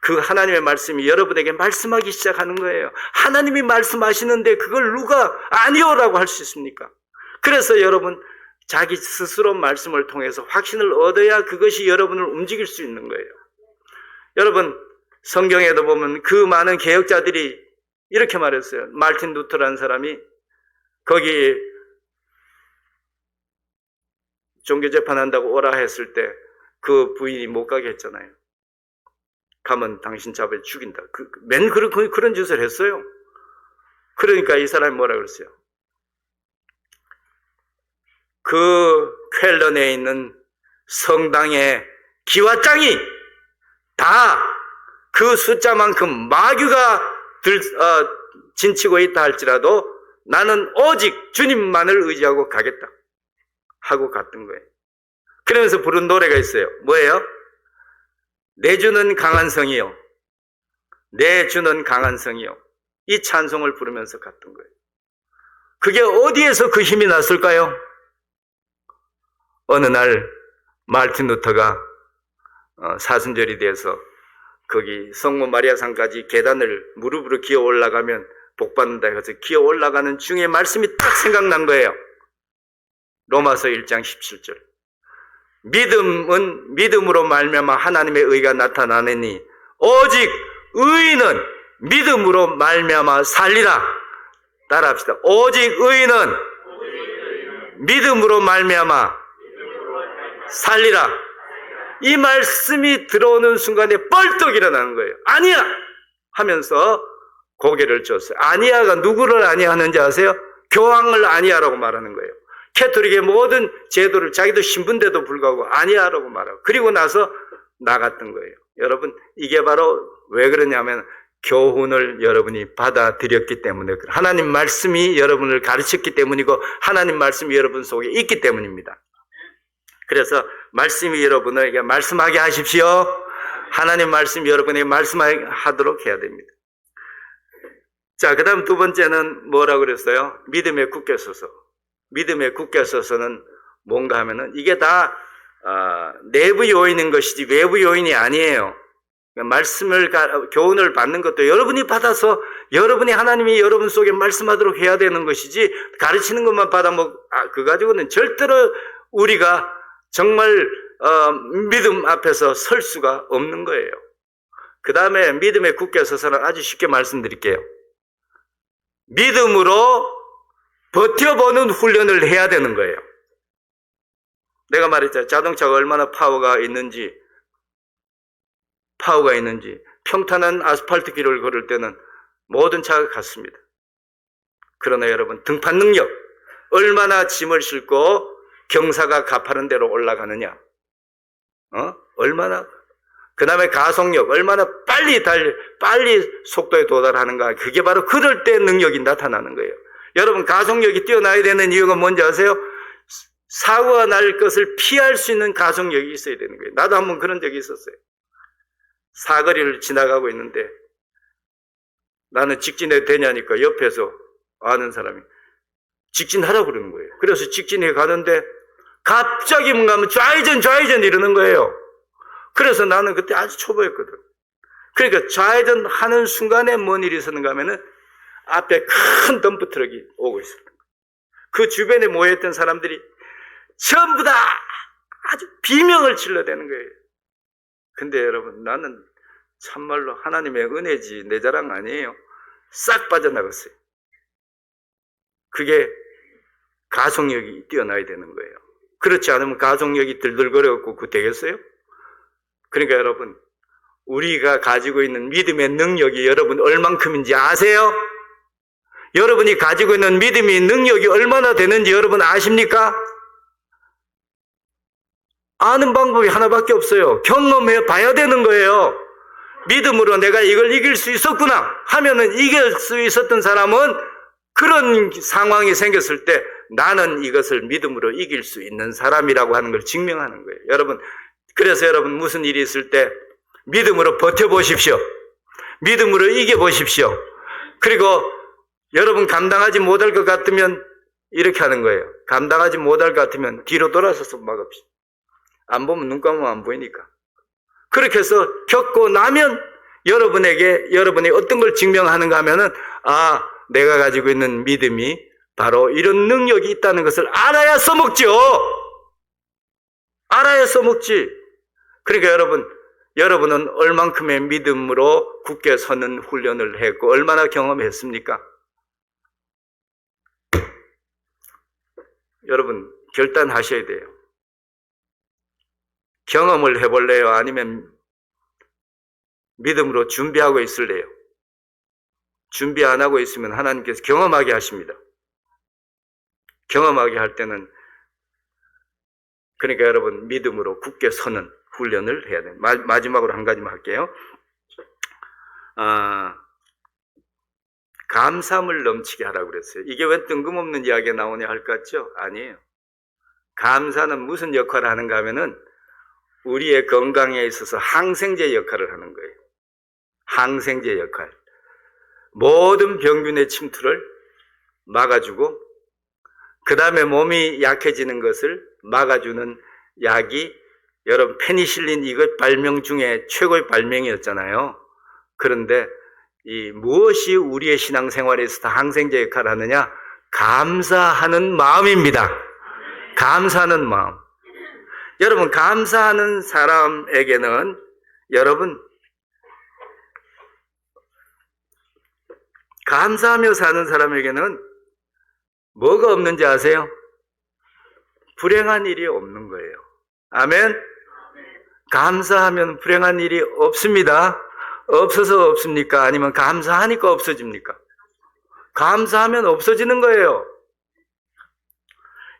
그 하나님의 말씀이 여러분에게 말씀하기 시작하는 거예요. 하나님이 말씀하시는데 그걸 누가 아니오라고 할 수 있습니까? 그래서 여러분 자기 스스로 말씀을 통해서 확신을 얻어야 그것이 여러분을 움직일 수 있는 거예요. 여러분, 성경에도 보면 그 많은 개혁자들이 이렇게 말했어요. 마르틴 루터라는 사람이 거기 종교재판한다고 오라 했을 때 그 부인이 못 가게 했잖아요. 가면 당신 잡아 죽인다. 맨 그런 짓을 했어요. 그러니까 이 사람이 뭐라 그랬어요? 그 쾰런에 있는 성당의 기와장이 다 그 숫자만큼 마귀가 진치고 있다 할지라도 나는 오직 주님만을 의지하고 가겠다 하고 갔던 거예요. 그러면서 부른 노래가 있어요. 뭐예요? 내 주는 강한 성이요, 내 주는 강한 성이요. 이 찬송을 부르면서 갔던 거예요. 그게 어디에서 그 힘이 났을까요? 어느 날 마르틴 루터가 사순절이 돼서 거기 성모 마리아상까지 계단을 무릎으로 기어 올라가면 복받는다 해서 기어 올라가는 중에 말씀이 딱 생각난 거예요. 로마서 1장 17절. 믿음은 믿음으로 말미암아 하나님의 의가 나타나느니 오직 의인은 믿음으로 말미암아 살리라. 따라합시다. 오직 의인은 믿음으로 말미암아 살리라. 이 말씀이 들어오는 순간에 뻘떡 일어나는 거예요. 아니야! 하면서 고개를 줬어요. 아니야가 누구를 아니하는지 아세요? 교황을 아니야라고 말하는 거예요. 캐톨릭의 모든 제도를 자기도 신분대도 불구하고 아니야라고 말하고 그리고 나서 나갔던 거예요. 여러분, 이게 바로 왜 그러냐면 교훈을 여러분이 받아들였기 때문에, 하나님 말씀이 여러분을 가르쳤기 때문이고 하나님 말씀이 여러분 속에 있기 때문입니다. 그래서 말씀이 여러분에게 말씀하게 하십시오. 하나님 말씀이 여러분에게 말씀하도록 해야 됩니다. 자, 그 다음 두 번째는 뭐라고 그랬어요? 믿음에 굳게 서서. 믿음에 굳게 서서는 뭔가 하면은 이게 다 내부 요인인 것이지 외부 요인이 아니에요. 말씀을 교훈을 받는 것도 여러분이 받아서 여러분이 하나님이 여러분 속에 말씀하도록 해야 되는 것이지 가르치는 것만 받아 그 가지고는 절대로 우리가 정말 믿음 앞에서 설 수가 없는 거예요. 그 다음에 믿음에 굳게 서서는 아주 쉽게 말씀드릴게요. 믿음으로 버텨보는 훈련을 해야 되는 거예요. 내가 말했잖아요. 자동차가 얼마나 파워가 있는지 평탄한 아스팔트 길을 걸을 때는 모든 차가 같습니다. 그러나 여러분 등판 능력 얼마나 짐을 싣고 경사가 가파른 대로 올라가느냐 얼마나 그 다음에 가속력 얼마나 빨리 속도에 도달하는가 그게 바로 그럴 때 능력이 나타나는 거예요. 여러분 가속력이 뛰어나야 되는 이유가 뭔지 아세요? 사고가 날 것을 피할 수 있는 가속력이 있어야 되는 거예요. 나도 한번 그런 적이 있었어요. 사거리를 지나가고 있는데 나는 직진해도 되냐니까 옆에서 아는 사람이 직진하라고 그러는 거예요. 그래서 직진해 가는데 갑자기 뭔가 하면 좌회전 이러는 거예요. 그래서 나는 그때 아주 초보였거든. 그러니까 좌회전 하는 순간에 뭔 일이 있었는가 하면은 앞에 큰 덤프트럭이 오고 있었던 거예요. 그 주변에 모여있던 사람들이 전부 다 아주 비명을 질러대는 거예요. 근데 여러분 나는 참말로 하나님의 은혜지 내 자랑 아니에요. 싹 빠져나갔어요. 그게 가속력이 뛰어나야 되는 거예요. 그렇지 않으면 가속력이 들들거려갖고 그거 되겠어요? 그러니까 여러분 우리가 가지고 있는 믿음의 능력이 여러분 얼만큼인지 아세요? 여러분이 가지고 있는 믿음의 능력이 얼마나 되는지 여러분 아십니까? 아는 방법이 하나밖에 없어요. 경험해 봐야 되는 거예요. 믿음으로 내가 이걸 이길 수 있었구나 하면은 이길 수 있었던 사람은 그런 상황이 생겼을 때 나는 이것을 믿음으로 이길 수 있는 사람이라고 하는 걸 증명하는 거예요. 여러분, 그래서 여러분 무슨 일이 있을 때 믿음으로 버텨보십시오. 믿음으로 이겨보십시오. 그리고 여러분 감당하지 못할 것 같으면 이렇게 하는 거예요. 감당하지 못할 것 같으면 뒤로 돌아서서 막읍시다. 안 보면 눈 감으면 안 보이니까. 그렇게 해서 겪고 나면 여러분이 어떤 걸 증명하는가 하면은 내가 가지고 있는 믿음이 바로 이런 능력이 있다는 것을 알아야 써먹죠. 알아야 써먹지. 그러니까 여러분은 얼만큼의 믿음으로 굳게 서는 훈련을 했고 얼마나 경험했습니까? 여러분 결단하셔야 돼요. 경험을 해볼래요? 아니면 믿음으로 준비하고 있을래요? 준비 안 하고 있으면 하나님께서 경험하게 하십니다. 경험하게 할 때는 그러니까 여러분 믿음으로 굳게 서는 훈련을 해야 돼요. 마지막으로 한 가지만 할게요. 감사함을 넘치게 하라고 그랬어요. 이게 왜 뜬금없는 이야기가 나오냐 할 것 같죠? 아니에요. 감사는 무슨 역할을 하는가 하면은 우리의 건강에 있어서 항생제 역할을 하는 거예요. 항생제 역할. 모든 병균의 침투를 막아주고 그 다음에 몸이 약해지는 것을 막아주는 약이 여러분 페니실린 이거 발명 중에 최고의 발명이었잖아요. 그런데 무엇이 우리의 신앙생활에서 다 항생제 역할을 하느냐? 감사하는 마음입니다. 감사하는 마음. 여러분 감사하는 사람에게는 여러분 감사하며 사는 사람에게는 뭐가 없는지 아세요? 불행한 일이 없는 거예요. 아멘? 감사하면 불행한 일이 없습니다. 없어서 없습니까? 아니면 감사하니까 없어집니까? 감사하면 없어지는 거예요.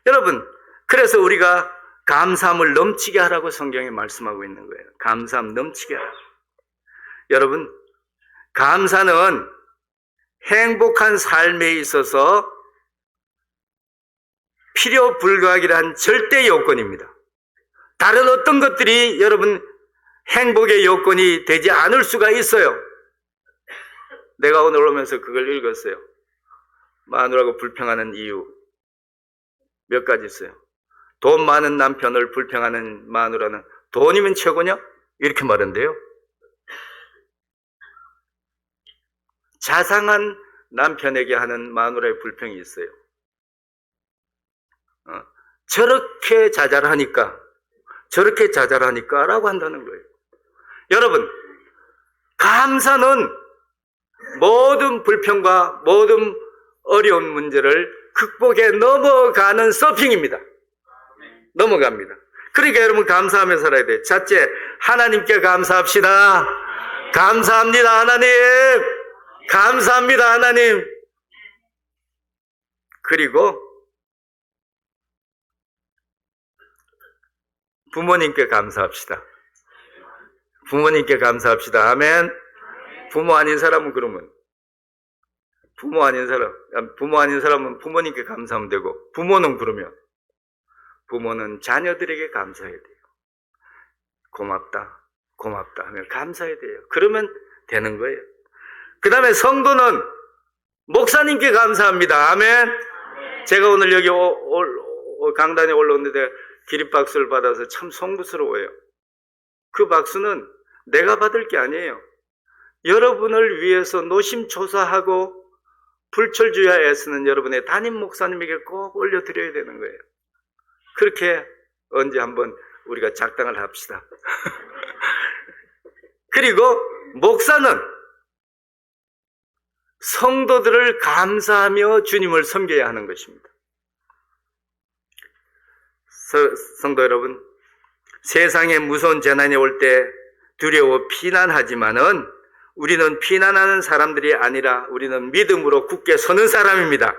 여러분, 그래서 우리가 감사함을 넘치게 하라고 성경에 말씀하고 있는 거예요. 감사함 넘치게 하라. 여러분, 감사는 행복한 삶에 있어서 필요 불가하기란 절대 요건입니다. 다른 어떤 것들이 여러분 행복의 요건이 되지 않을 수가 있어요. 내가 오늘 오면서 그걸 읽었어요. 마누라가 불평하는 이유. 몇 가지 있어요. 돈 많은 남편을 불평하는 마누라는 돈이면 최고냐? 이렇게 말한대요. 자상한 남편에게 하는 마누라의 불평이 있어요. 저렇게 자잘하니까 라고 한다는 거예요. 여러분, 감사는 모든 불평과 모든 어려운 문제를 극복해 넘어가는 서핑입니다. 넘어갑니다. 그러니까 여러분 감사하며 살아야 돼요. 첫째, 하나님께 감사합시다. 감사합니다, 하나님. 감사합니다, 하나님. 그리고 부모님께 감사합시다. 부모님께 감사합시다. 아멘. 부모 아닌 사람은 그러면 부모 아닌 사람은 부모님께 감사하면 되고, 부모는 그러면 부모는 자녀들에게 감사해야 돼요. 고맙다 하면 감사해야 돼요. 그러면 되는 거예요. 그 다음에 성도는 목사님께 감사합니다. 아멘. 제가 오늘 여기 강단에 올라오는데 기립박수를 받아서 참 송구스러워요. 그 박수는 내가 받을 게 아니에요. 여러분을 위해서 노심초사하고 불철주야 애쓰는 여러분의 담임 목사님에게 꼭 올려드려야 되는 거예요. 그렇게 언제 한번 우리가 작당을 합시다. 그리고 목사는 성도들을 감사하며 주님을 섬겨야 하는 것입니다. 성도 여러분, 세상에 무서운 재난이 올 때 두려워 피난하지만은 우리는 피난하는 사람들이 아니라 우리는 믿음으로 굳게 서는 사람입니다.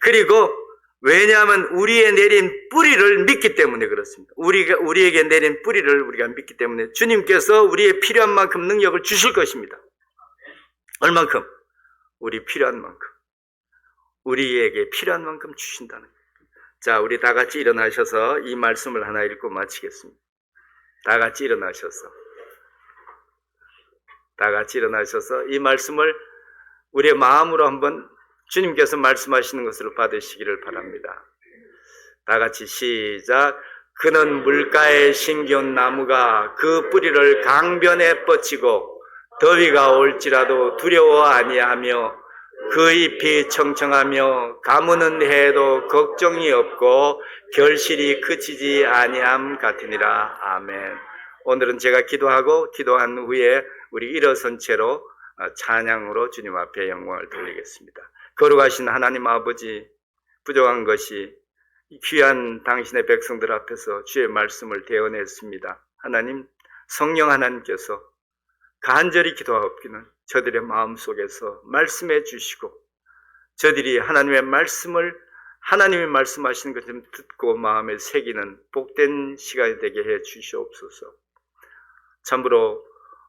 그리고 왜냐하면 우리의 내린 뿌리를 믿기 때문에 그렇습니다. 우리에게 내린 뿌리를 우리가 믿기 때문에 주님께서 우리의 필요한 만큼 능력을 주실 것입니다. 얼만큼? 우리 필요한 만큼. 우리에게 필요한 만큼 주신다는 거예요. 자, 우리 다 같이 일어나셔서 이 말씀을 하나 읽고 마치겠습니다. 다 같이 일어나셔서 이 말씀을 우리의 마음으로 한번 주님께서 말씀하시는 것으로 받으시기를 바랍니다. 다 같이 시작. 그는 물가에 심겨온 나무가 그 뿌리를 강변에 뻗치고 더위가 올지라도 두려워 아니하며 그 잎이 청청하며 가무는 해도 걱정이 없고 결실이 그치지 아니함 같으니라. 아멘. 오늘은 제가 기도한 후에 우리 일어선 채로 찬양으로 주님 앞에 영광을 돌리겠습니다. 거룩하신 하나님 아버지, 부족한 것이 귀한 당신의 백성들 앞에서 주의 말씀을 대언했습니다. 하나님, 성령 하나님께서 간절히 기도하옵기는 저들의 마음속에서 말씀해 주시고 저들이 하나님의 말씀을 하나님이 말씀하시는 것을 듣고 마음에 새기는 복된 시간이 되게 해 주시옵소서. 참으로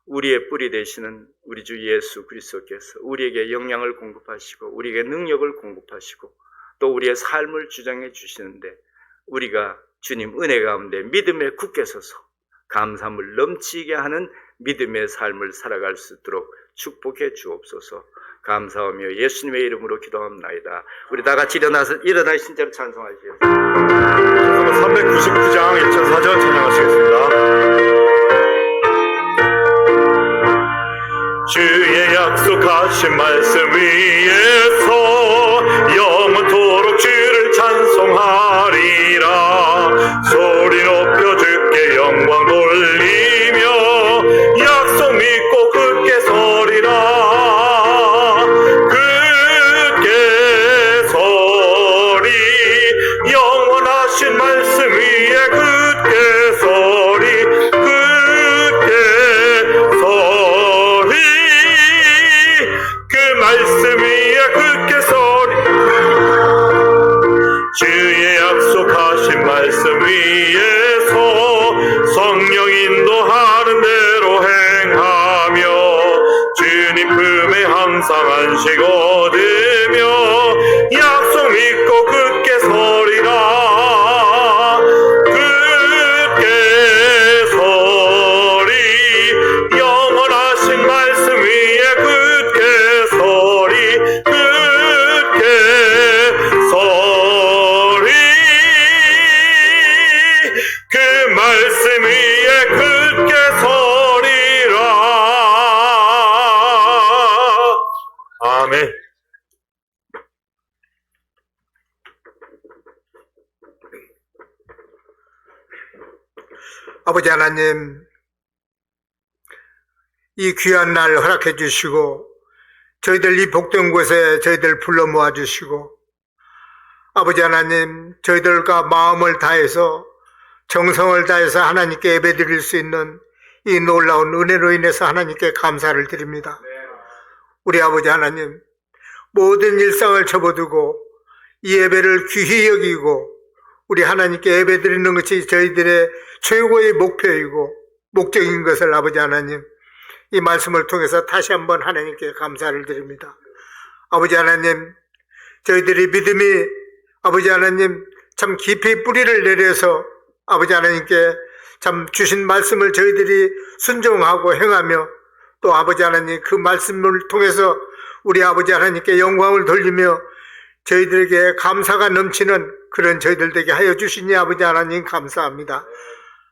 우리의 뿌리 되시는 우리 주 예수 그리스도께서 우리에게 영향을 공급하시고 우리에게 능력을 공급하시고 또 우리의 삶을 주장해 주시는데 우리가 주님 은혜 가운데 믿음에 굳게 서서 감사함을 넘치게 하는 믿음의 삶을 살아갈 수 있도록 축복해 주옵소서. 감사하며 예수님의 이름으로 기도합나이다. 우리 다 같이 일어나신 채로 찬송하시겠습니다. 399장 1,4절 찬양하시겠습니다. 주의 약속하신 말씀 위에서 영원토록 주를 찬송하리라. 소리 높여 주께 영광 돌리며 약속 믿고 굳게 서리라. 굳게 서리 영원하신 말씀 위에 굳게 서리 굳게 서리 그 말씀 위에 굳게 서리 아버지 하나님, 이 귀한 날 허락해 주시고 저희들 이 복된 곳에 저희들 불러 모아 주시고 아버지 하나님, 저희들과 마음을 다해서 정성을 다해서 하나님께 예배드릴 수 있는 이 놀라운 은혜로 인해서 하나님께 감사를 드립니다. 우리 아버지 하나님, 모든 일상을 접어두고 이 예배를 귀히 여기고 우리 하나님께 예배드리는 것이 저희들의 최고의 목표이고 목적인 것을 아버지 하나님, 이 말씀을 통해서 다시 한번 하나님께 감사를 드립니다. 아버지 하나님, 저희들이 믿음이 아버지 하나님 참 깊이 뿌리를 내려서 아버지 하나님께 참 주신 말씀을 저희들이 순종하고 행하며 또 아버지 하나님 그 말씀을 통해서 우리 아버지 하나님께 영광을 돌리며 저희들에게 감사가 넘치는 그런 저희들 되게 하여 주시니 아버지 하나님 감사합니다.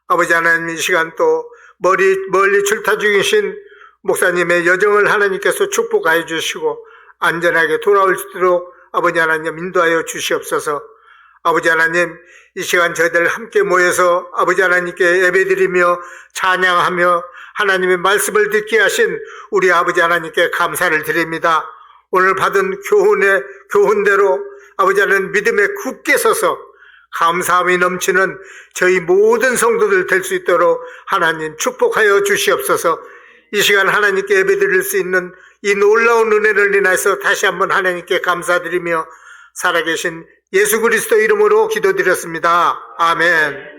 아버지 하나님, 이 시간 또 멀리 출타 중이신 목사님의 여정을 하나님께서 축복하여 주시고 안전하게 돌아올 수 있도록 아버지 하나님 인도하여 주시옵소서. 아버지 하나님, 이 시간 저희들 함께 모여서 아버지 하나님께 예배드리며 찬양하며 하나님의 말씀을 듣게 하신 우리 아버지 하나님께 감사를 드립니다. 오늘 받은 교훈대로 아버지 하나님 믿음에 굳게 서서 감사함이 넘치는 저희 모든 성도들 될 수 있도록 하나님 축복하여 주시옵소서. 이 시간 하나님께 예배드릴 수 있는 이 놀라운 은혜를 인하여서 다시 한번 하나님께 감사드리며 살아계신 예수 그리스도 이름으로 기도드렸습니다. 아멘.